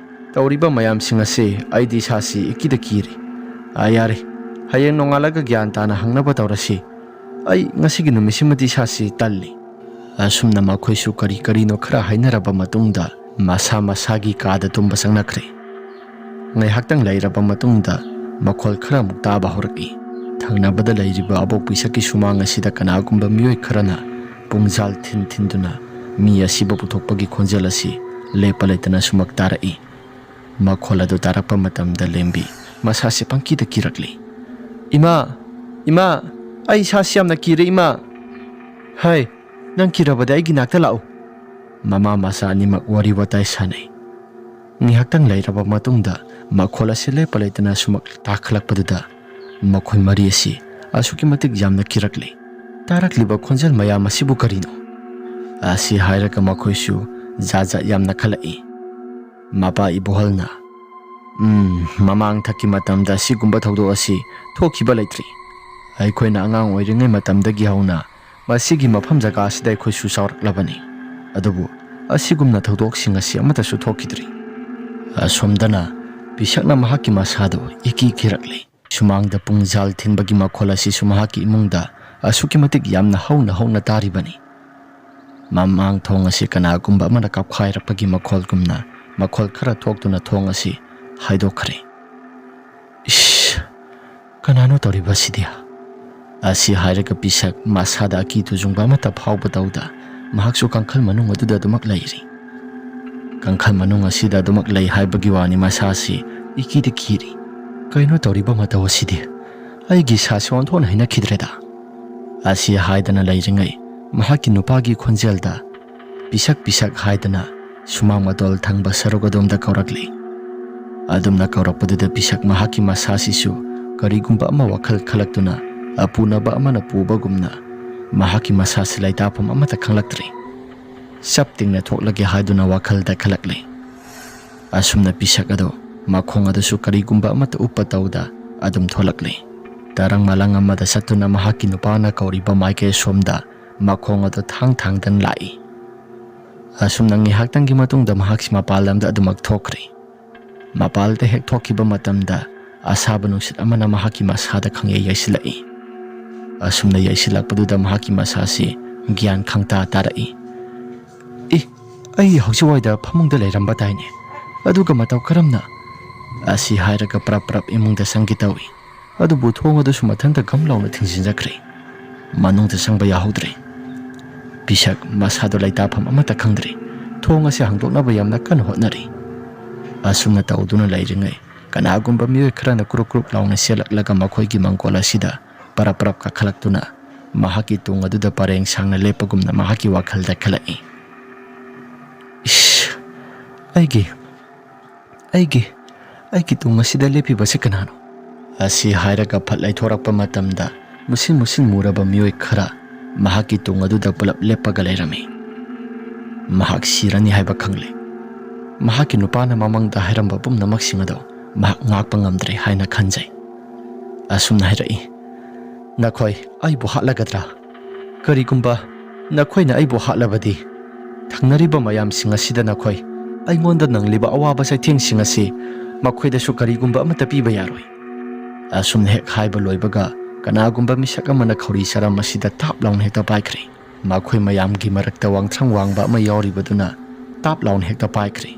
Speaker 1: ꯇꯧꯔꯤꯕ ꯃꯌꯥꯝꯁꯤꯡ ꯑꯁꯤ ꯑꯩꯗꯤ ꯏꯁꯥꯁꯤ ꯏꯀꯤꯗ ꯀꯤꯔꯤ ꯌꯥꯔꯦ ꯍꯌꯦꯡ ꯅꯣꯡꯉꯥꯜꯂꯒ ꯒ꯭ꯌꯥꯟ ꯇꯥꯅ ꯍꯪꯅꯕ ꯇꯧꯔꯁꯤ ꯑꯩ ꯉꯁꯤꯒꯤ ꯅꯨꯃꯤꯠꯁꯤꯃꯗꯤ ꯏꯁꯥꯁꯤ ꯇꯜꯂꯤ ꯑꯁꯨꯝꯅ ꯃꯈꯣꯏꯁꯨ ꯀꯔꯤꯅꯣ ꯈꯔ ꯍꯥꯏꯅꯔꯕ ꯃꯇꯨꯡꯗ ꯃꯁꯥꯒꯤ ꯀꯥꯗ ꯇꯨꯝꯕ ꯆꯪꯅꯈ꯭ꯔꯦ ꯉꯥꯏꯍꯥꯛꯇꯪ ꯂꯩꯔꯕ ꯃꯇꯨꯡꯗ ꯃꯈꯣꯜ ꯈꯔ ꯑꯃꯨꯛ ꯇꯥꯕ ꯍꯧꯔꯛꯏ ꯊꯪꯅꯕꯗ ꯂꯩꯔꯤꯕ ꯑꯕꯣꯛ ꯄꯤꯁꯛꯀꯤ ꯁꯨꯃꯥꯡ ꯑꯁꯤꯗ ꯀꯅꯥꯒꯨꯝꯕ ꯃꯤꯑꯣꯏ ꯈꯔꯅ ꯄꯨꯡꯖꯥꯜ ꯊꯤꯟꯗꯨꯅ ꯃꯤ ꯑꯁꯤꯕ ꯄꯨꯊꯣꯛꯄꯒꯤ ꯈꯣꯟꯖꯦꯜ ꯑꯁꯤ ꯂꯦꯞꯄ ꯂꯩꯇꯅ ꯁꯨꯃꯛ ꯇꯥꯔꯛꯏ ꯃꯈꯣꯜ ꯑꯗꯨ ꯇꯥꯔꯛꯄ ꯃꯇꯝꯗ ꯂꯦꯝꯕꯤ ꯃꯁꯥꯁꯦ ꯄꯪꯀꯤꯗ ꯀꯤꯔꯛꯂꯤ ꯏꯃꯥ ꯑꯩ ꯏꯁꯥꯁꯤ ꯌꯥꯝꯅ ꯀꯤꯔꯦ ꯏꯃꯥ ꯍꯥꯏ ꯅꯪ ꯀꯤꯔꯕꯗꯤ ꯑꯩꯒꯤ ꯅꯥꯛꯇ ꯂꯥꯛꯎ ꯃꯃꯥ ꯃꯆꯥ ꯑꯅꯤꯃꯛ ꯋꯥꯔꯤ ꯋꯥꯇꯥꯏ ꯁꯥꯟꯅꯩ ꯉꯥꯏꯍꯥꯛꯇꯪ ꯂꯩꯔꯕ ꯃꯇꯨꯡꯗ ꯃꯈꯣꯜ ꯑꯁꯤ ꯂꯦꯞꯄ ꯂꯩꯇꯅ ꯁꯨꯃꯛ ꯇꯥꯈꯠꯂꯛꯄꯗꯨꯗ ꯃꯈꯣꯏ ꯃꯔꯤ ꯑꯁꯤ ꯑꯁꯨꯛꯀꯤ ꯃꯇꯤꯛ ꯌꯥꯝꯅ ꯀꯤꯔꯛꯂꯤ ꯇꯥꯔꯛꯂꯤꯕ ꯈꯣꯟꯖꯦꯜ ꯃꯌꯥꯝ ꯑꯁꯤꯕꯨ ꯀꯔꯤꯅꯣ ꯑꯁꯤ ꯍꯥꯏꯔꯒ ꯃꯈꯣꯏꯁꯨ ꯖꯥꯠ ꯌꯥꯝꯅ ꯈꯜꯂꯛꯏ ꯃꯄꯥ ꯏꯕꯣꯍꯜꯅ ꯃꯃꯥꯡ ꯊꯛꯀꯤ ꯃꯇꯝꯗ ꯑꯁꯤꯒꯨꯝꯕ ꯊꯧꯗꯣꯛ ꯑꯁꯤ ꯊꯣꯛꯈꯤꯕ ꯂꯩꯇ꯭ꯔꯤ ꯑꯩꯈꯣꯏꯅ ꯑꯉꯥꯡ ꯑꯣꯏꯔꯤꯉꯩ ꯃꯇꯝꯗꯒꯤ ꯍꯧꯅ ꯃꯁꯤꯒꯤ ꯃꯐꯝ ꯖꯒꯥ ꯑꯁꯤꯗ ꯑꯩꯈꯣꯏꯁꯨ ꯆꯥꯎꯔꯛꯂꯕꯅꯤ ꯑꯗꯨꯕꯨ ꯑꯁꯤꯒꯨꯝꯅ ꯊꯧꯗꯣꯛꯁꯤꯡ ꯑꯁꯤ ꯑꯃꯠꯇꯁꯨ ꯊꯣꯛꯈꯤꯗ꯭ꯔꯤ ꯑꯁꯣꯝꯗꯅ ꯄꯤꯁꯛꯅ ꯃꯍꯥꯛꯀꯤ ꯃꯁꯥꯗꯨ ꯀꯤꯔꯛꯂꯤ ꯁꯨꯃꯥꯡꯗ ꯄꯨꯡꯖꯥꯜ ꯊꯤꯟꯕꯒꯤ ꯃꯈꯣꯜ ꯑꯁꯤꯁꯨ ꯃꯍꯥꯛꯀꯤ ꯏꯃꯨꯡꯗ ꯑꯁꯨꯛꯀꯤ ꯃꯇꯤꯛ ꯌꯥꯝꯅ ꯍꯧꯅ ꯇꯥꯔꯤꯕꯅꯤ ꯃꯃꯥꯡ ꯊꯣꯡ ꯑꯁꯤ ꯀꯅꯥꯒꯨꯝꯕ ꯑꯃꯅ ꯀꯥꯞꯈꯥꯏꯔꯛꯄꯒꯤ ꯃꯈꯣꯜꯒꯨꯝꯅ ꯃꯈꯣꯜ ꯈꯔ ꯊꯣꯛꯇꯨꯅ ꯊꯣꯡ ꯑꯁꯤ ꯍꯥꯏꯗꯣꯛꯈ꯭ꯔꯦ ꯏꯁ ꯀꯅꯥꯅꯣ ꯇꯧꯔꯤꯕ ꯑꯁꯤꯗꯤ ꯑꯁꯤ ꯍꯥꯏꯔꯒ ꯄꯤꯁꯛ ꯃꯁꯥꯗ ꯑꯀꯤ ꯇꯨꯖꯨꯡꯕ ꯑꯃꯠꯇ ꯐꯥꯎꯕ ꯇꯧꯗ ꯃꯍꯥꯛꯁꯨ ꯀꯥꯡꯈꯜ ꯃꯅꯨꯡ ꯑꯗꯨꯗ ꯑꯗꯨꯃꯛ ꯂꯩꯔꯤ ꯀꯥꯡꯈꯜ ꯃꯅꯨꯡ ꯑꯁꯤꯗ ꯑꯗꯨꯃꯛ ꯂꯩ ꯍꯥꯏꯕꯒꯤ ꯋꯥꯅꯤ ꯃꯁꯥꯁꯤ ꯏꯀꯤꯗ ꯀꯤꯔꯤ ꯀꯩꯅꯣ ꯇꯧꯔꯤꯕ ꯃꯇꯧ ꯑꯁꯤꯗꯤ ꯑꯩꯒꯤ ꯏꯁꯥꯁꯤ ꯑꯣꯟꯊꯣꯛꯅ ꯍꯩꯅꯈꯤꯗ꯭ꯔꯦꯗ ꯑꯁꯤ ꯍꯥꯏꯗꯅ ꯂꯩꯔꯤꯉꯩ ꯃꯍꯥꯛꯀꯤ ꯅꯨꯄꯥꯒꯤ ꯈꯣꯟꯖꯦꯜꯗ ꯄꯤꯁꯛ ꯍꯥꯏꯗꯅ ꯁꯨꯃꯥꯡ ꯃꯇꯣꯜ ꯊꯪꯕ ꯁꯔꯨꯛ ꯑꯗꯣꯝꯗ ꯀꯧꯔꯛꯂꯤ ꯑꯗꯨꯝꯅ ꯀꯧꯔꯛꯄꯗꯨꯗ ꯄꯤꯁꯛ ꯃꯍꯥꯛꯀꯤ ꯃꯁꯥꯁꯤꯁꯨ ꯀꯔꯤꯒꯨꯝꯕ ꯑꯃ ꯋꯥꯈꯜ ꯈꯜꯂꯛꯇꯨꯅ ꯑꯄꯨꯅꯕ ꯑꯃꯅ ꯄꯨꯕꯒꯨꯝꯅ ꯃꯍꯥꯛꯀꯤ ꯃꯁꯥꯁꯤ ꯂꯩꯇꯥꯐꯝ ꯑꯃꯠꯇ ꯈꯪꯂꯛꯇ꯭ꯔꯤ ꯆꯞ ꯇꯤꯡꯅ ꯊꯣꯛꯂꯒꯦ ꯍꯥꯏꯗꯨꯅ ꯋꯥꯈꯜꯗ ꯈꯜꯂꯛꯂꯤ ꯑꯁꯨꯝꯅ ꯄꯤꯁꯛ ꯑꯗꯣ ꯃꯈꯣꯡ ꯑꯗꯨꯁꯨ ꯀꯔꯤꯒꯨꯝꯕ ꯑꯃꯠꯇ ꯎꯞꯄ ꯇꯧꯗ ꯑꯗꯨꯝ ꯊꯣꯛꯂꯛꯂꯤ ꯇꯔꯪ ꯃꯂꯪ ꯑꯃꯗ ꯆꯠꯇꯨꯅ ꯃꯍꯥꯛꯀꯤ ꯅꯨꯄꯥꯅ ꯀꯧꯔꯤꯕ ꯃꯥꯏꯀꯩ ꯁꯣꯝꯗ ꯃꯈꯣꯡ ꯑꯗꯨ ꯊꯥꯡꯗꯅ ꯂꯥꯛꯏ ꯑꯁꯨꯝꯅ ꯉꯥꯏꯍꯥꯛꯇꯪꯒꯤ ꯃꯇꯨꯡꯗ ꯃꯍꯥꯛꯁꯤ ꯃꯄꯥꯟ ꯂꯝꯗ ꯑꯗꯨꯃꯛ ꯊꯣꯛꯈ꯭ꯔꯤ ꯃꯄꯥꯟꯗ ꯍꯦꯛ ꯊꯣꯛꯈꯤꯕ ꯃꯇꯝꯗ ꯑꯁꯥꯕ ꯅꯨꯡꯁꯤꯠ ꯑꯃꯅ ꯃꯍꯥꯛꯀꯤ ꯃꯁꯥꯗ ꯈꯪꯌꯩ ꯌꯩꯁꯤꯜꯂꯛꯏ ꯑꯁꯨꯝꯅ ꯌꯩꯁꯤꯜꯂꯛꯄꯗꯨꯗ ꯃꯍꯥꯛꯀꯤ ꯃꯁꯥꯁꯤ ꯒ꯭ꯌꯥꯟ ꯈꯪꯇꯥ ꯇꯥꯔꯛꯏ ꯑꯩ ꯍꯧꯖꯤꯛꯋꯥꯏꯗ ꯐꯃꯨꯡꯗ ꯂꯩꯔꯝꯕ ꯇꯥꯏꯅꯦ ꯑꯗꯨꯒ ꯃꯇꯧ ꯀꯔꯝꯅ ꯑꯁꯤ ꯍꯥꯏꯔꯒ ꯄ꯭ꯔꯞ ꯏꯃꯨꯡꯗ ꯆꯪꯒꯦ ꯇꯧꯏ ꯑꯗꯨꯕꯨ ꯊꯣꯡ ꯑꯗꯨꯁꯨ ꯃꯊꯟꯇ ꯒꯝ ꯂꯥꯎꯅ ꯊꯤꯡꯖꯤꯟꯖꯈ꯭ꯔꯦ ꯃꯅꯨꯡꯗ ꯆꯪꯕ ꯌꯥꯍꯧꯗ꯭ꯔꯦ ꯄꯤꯁꯛ ꯃꯁꯥꯗꯣ ꯂꯩꯇꯥꯐꯝ ꯑꯃꯠꯇ ꯈꯪꯗ꯭ꯔꯦ ꯊꯣꯡ ꯑꯁꯤ ꯍꯥꯡꯗꯣꯛꯅꯕ ꯌꯥꯝꯅ ꯀꯟꯅ ꯍꯣꯠꯅꯔꯤ ꯑꯁꯨꯝꯅ ꯇꯧꯗꯨꯅ ꯂꯩꯔꯤꯉꯩ ꯀꯅꯥꯒꯨꯝꯕ ꯃꯤꯑꯣꯏ ꯈꯔꯅ ꯀ꯭ꯔꯨꯛ ꯂꯥꯎꯅ ꯆꯦꯜꯂꯛꯂꯒ ꯃꯈꯣꯏꯒꯤ ꯃꯥꯡꯒꯣꯜ ꯑꯁꯤꯗ ꯄꯔꯞ ꯀꯥꯈꯠꯂꯛꯇꯨꯅ ꯃꯍꯥꯛꯀꯤ ꯇꯨꯡ ꯑꯗꯨꯗ ꯄꯔꯦꯡ ꯁꯥꯡꯅ ꯂꯦꯞꯄꯒꯨꯝꯅ ꯃꯍꯥꯛꯀꯤ ꯋꯥꯈꯜꯗ ꯈꯜꯂꯛꯏ ꯏꯁ ꯑꯩꯒꯤ ꯇꯨꯡ ꯑꯁꯤꯗ ꯂꯦꯞꯄꯤꯕꯁꯤ ꯀꯅꯥꯅꯣ ꯑꯁꯤ ꯍꯥꯏꯔꯒ ꯐꯠ ꯂꯩꯊꯣꯔꯛꯄ ꯃꯇꯝꯗ ꯃꯨꯁꯤꯟ ꯃꯨꯔꯕ ꯃꯤꯑꯣꯏ ꯈꯔ ꯃꯍꯥꯛꯀꯤ ꯇꯨꯡ ꯑꯗꯨꯗ ꯄꯨꯂꯞ ꯂꯦꯞꯄꯒ ꯂꯩꯔꯝꯃꯤ ꯃꯍꯥꯛ ꯁꯤꯔꯅꯤ ꯍꯥꯏꯕ ꯈꯪꯂꯦ ꯃꯍꯥꯛꯀꯤ ꯅꯨꯄꯥꯅ ꯃꯃꯥꯡꯗ ꯍꯥꯏꯔꯝꯕ ꯄꯨꯝꯅꯃꯛꯁꯤꯡ ꯑꯗꯣ ꯃꯍꯥꯛ ꯉꯥꯛꯄ ꯉꯝꯗ꯭ꯔꯦ ꯍꯥꯏꯅ ꯈꯟꯖꯩ ꯑꯁꯨꯝꯅ ꯍꯥꯏꯔꯛꯏ ꯅꯈꯣꯏ ꯑꯩꯕꯨ ꯍꯥꯠꯂꯒꯗ꯭ꯔꯥ ꯀꯔꯤꯒꯨꯝꯕ ꯅꯈꯣꯏꯅ ꯑꯩꯕꯨ ꯍꯥꯠꯂꯕꯗꯤ ꯊꯪꯅꯔꯤꯕ ꯃꯌꯥꯝꯁꯤꯡ ꯑꯁꯤꯗ ꯅꯈꯣꯏ ꯑꯩꯉꯣꯟꯗ ꯅꯪꯂꯤꯕ ꯑꯋꯥꯕ ꯆꯩꯊꯦꯡꯁꯤꯡ ꯑꯁꯤ ꯃꯈꯣꯏꯗꯁꯨ ꯀꯔꯤꯒꯨꯝꯕ ꯑꯃꯠꯇ ꯄꯤꯕ ꯌꯥꯔꯣꯏ ꯑꯁꯨꯝꯅ ꯍꯦꯛ ꯍꯥꯏꯕ ꯂꯣꯏꯕꯒ ꯀꯅꯥꯒꯨꯝꯕ ꯃꯤꯁꯛ ꯑꯃꯅ ꯈꯧꯔꯤ ꯆꯔꯝ ꯑꯁꯤꯗ ꯇꯥꯞ ꯂꯥꯎꯅ ꯍꯦꯛꯇ ꯄꯥꯏꯈ꯭ꯔꯦ ꯃꯈꯣꯏ ꯃꯌꯥꯝꯒꯤ ꯃꯔꯛꯇ ꯋꯥꯡꯊ꯭ꯔꯪ ꯋꯥꯡꯕ ꯑꯃ ꯌꯥꯎꯔꯤꯕꯗꯨꯅ ꯇꯥꯞ ꯂꯥꯎꯅ ꯍꯦꯛꯇ ꯄꯥꯏꯈ꯭ꯔꯦ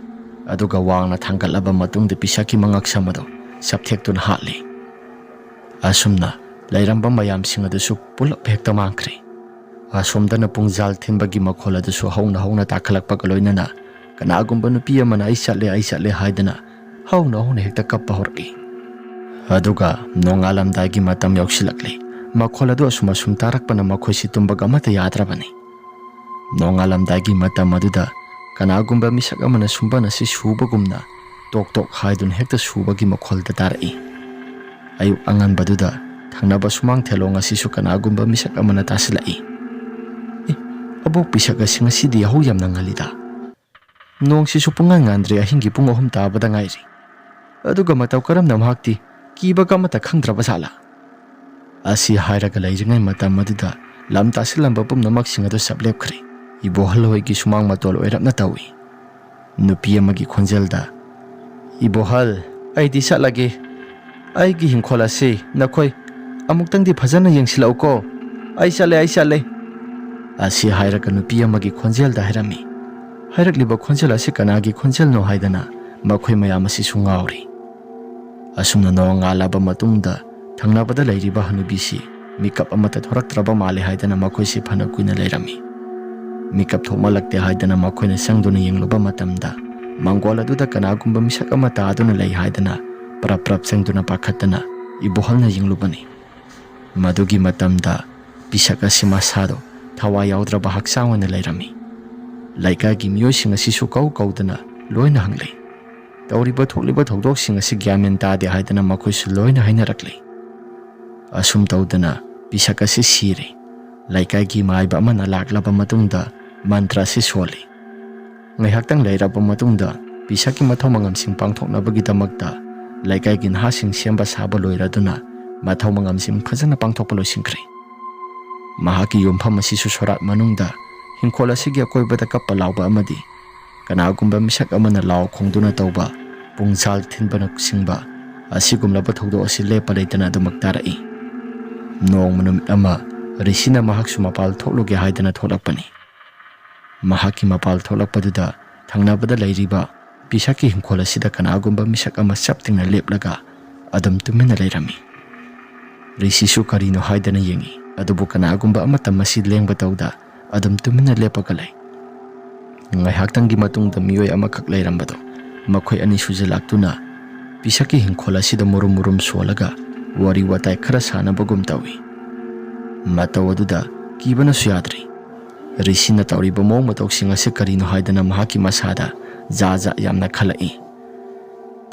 Speaker 1: aduga wangna thangatlaba matungda pisaki mangaksam adu sapthektuna hatli asumna lairamba mayamsing adusu pulap hekta mangkhre asomdana pungjal thinbagi makhol adusu hauna takhalakpa loinana kanagumba nupi amana ai chatle haidana hauna hekta kappa horki aduga nongalamdagi matam yausilakle makhol adu asuma sum tarakpana makhoisi tumbaga mata yadrabani nongalamdagi matam aduda kanagumba misak amana sumbana si subagumna tok haidun hekta subagi makholda tarai ayuk angan baduda thangnaba sumang thelonga sisu kanagumba misak amana tasilai abok pisaga singa sidi yahu yamna ngalida nong sisu pungan ngandre ahingi pung 3 tabada ngairi aduga mataw karamna mahakti kibaga mata khangdraba sala asi hairaga lairingai matam aduda lam tasilamba pumnamak singadu sablepkhre ibohal hoigi sumang matol oirapna tawi nupi amagi khonjelda ibohal aidi salage aigi hingkhola se nakhoi amuktangdi phajana yengsilau ko ai sale asi hairaga nupi amagi khonjelda hairami hairakliba khonjel asi kanagi khonjel no haidana makhoi mayam asi sungauri asumna no ngalaba matungda thangnabada lairiba hanubisi mikap amata thoraktraba male haidana makhoi si phana kuina lairami mikap thomalakte haidana makhoina sangduna yengluba matamda mangwala duda kanagumba misak amata aduna lai haidana prap sangduna pakhatana ibohalna yenglubani madugi matamda pisaka simasado thawa yaudra haksangwana lairami laika gi miyoi singa sisu kaudana loina hanglei tawriba thokliba thodok singa si gyamen ta de haidana makhoi su loina hainarakle asum tawdana pisaka si sire laika gi maiba amana laklaba matungda mantra si soli ngaihaktang lairaba matungda pisaki mathau mangam sing pangthoknabagi damakta laikai gin ha sing semba saba loiraduna mathau mangam sing phajana pangthokpa loisingkhre mahaki yompham asi su sorat manungda hingkhola sigi akoibada kappa lawba amadi kanagumba misak amana law khongduna tawba pungsal thinbana singba asigumlaba thogdo asi lepa leitana dumaktarai nong manum ama risina mahak sumapal thokloge haidana tholakpani mahaki mapal tholakpaduda thangnabada lairiba pisaki hingkhola sida kanagumba misak ama saptingna leplaga adam tumena lairami risisu karino haidana yengi adubu kanagumba ama tamasi lengba tawda adam tumena lepaga lai ngaihaktanggi matungda miyoi ama khak lairambado makhoi ani sujalaktuna pisaki hingkhola sida murum solaga wari watai khara sanabagum tawi mataw aduda kibana suyadri risina tawriba mong matawsinga se karino haidana mahaki masada jaja yamna khalai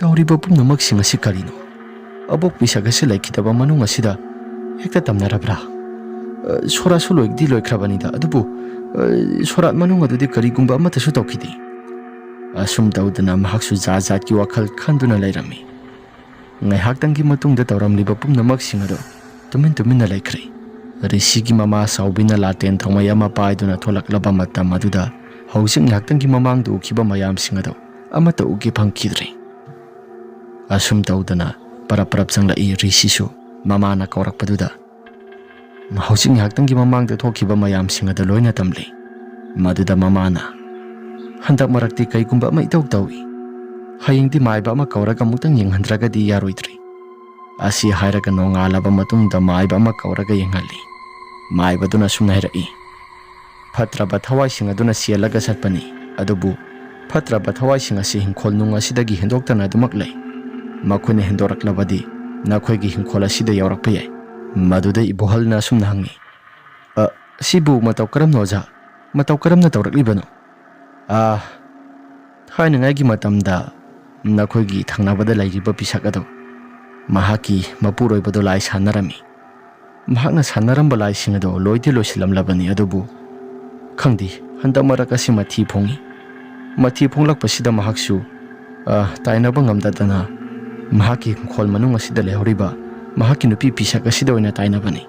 Speaker 1: tawriba pumnamak singa se karino abok pisaga se laikitaba manung asida hekta tamnarabra sora suloigdi loikhrabanida adubu sorat manung adudi karigumba amata su tawkhidi asum tawdana mahaksu jaja ki wakhal khanduna lairami ngaihaktanggi matungda tawramliba pumnamak singado tumin laikhre risigi mama saubina laten thongmayama paiduna tholaklaba matam aduda housing ngaihaktanggi mamangdu ukhiba mayam singado amata ugi phangkhidre asum tawdana parap sanglai risisu mama na kaurakpaduda housing ngaihaktanggi mamangda thokhiba mayam singada loina tamle maduda mamana handak marakti kaigumba ma itaw tawi hayingdi maiba ma kauraga mutang yenghandragadi yaroidri asi hairaga nongalaba matungda maiba ma kauraga yenghali maibaduna sumna hirai phatraba thawai singa duna sialaga satpani adubu phatraba thawai singa si hingkhol nunga sidagi hendoktana dumak lai makhone hendoraklabadi nakhoigi hingkhol asida yaurakpa yai maduda ibohalna sumna hangi sibu mataw karamno ja mataw karamna tawraklibano thainangaigi matamda nakhoigi thangnabada lairiba pisakado mahaki mapuroibado lai sanarami mahakna sanaramba lai singado loide loisilamlabani adubu khangdi handa marakasi mathi phonglakpasida mahaksu tainaba ngamdadana mahaki khol manung asida lehoriba mahaki nupi pisaka sida oina tainabani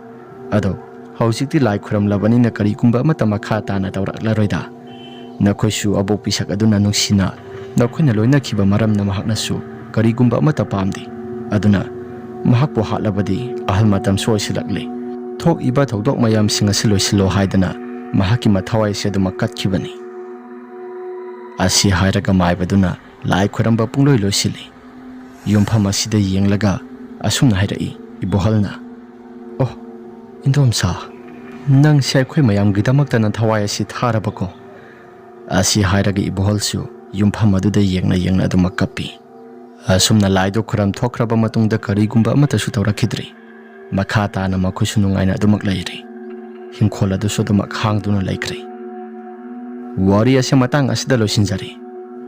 Speaker 1: ado hausikti lai khuramlabani na karigumba amata makha tana tawraklaroida nakhoisu abok pisak aduna nungsina nakhoina loina khiba maramna mahaknasu karigumba amata pamdi aduna mahakpo hatlabadi ahal matam soisilakle thok iba thodok mayam singa siloisilo haidana mahaki mathawai seduma katkhibani asi hairaga maibaduna lai khuramba pungloi loisili. Yumpham asida yenglaga asumna hairai ibohalna. Oh, indomsa. Nang si aikhoi mayamgidamakta na thawai asi tharabako. Asi hairaga ibohalsu yumpham aduda yengna adumak kappi. Asumna laido khuram thokraba matungda karigumba amatasu tawrakhidri. Makha tana makhusu nungaina adumak lairi. Hingkhol adusu adumak hangduna laikri. Wari ase matang asida loisinjari.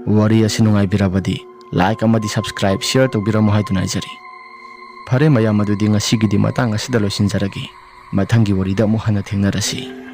Speaker 1: Wari ase nungai birabadi like amadi subscribe share tawbiramo haiduna aijari. Phare mayam adudi ngasigidi matang asida loisinjaragi. Mathangi warida amu hana thengnarasi.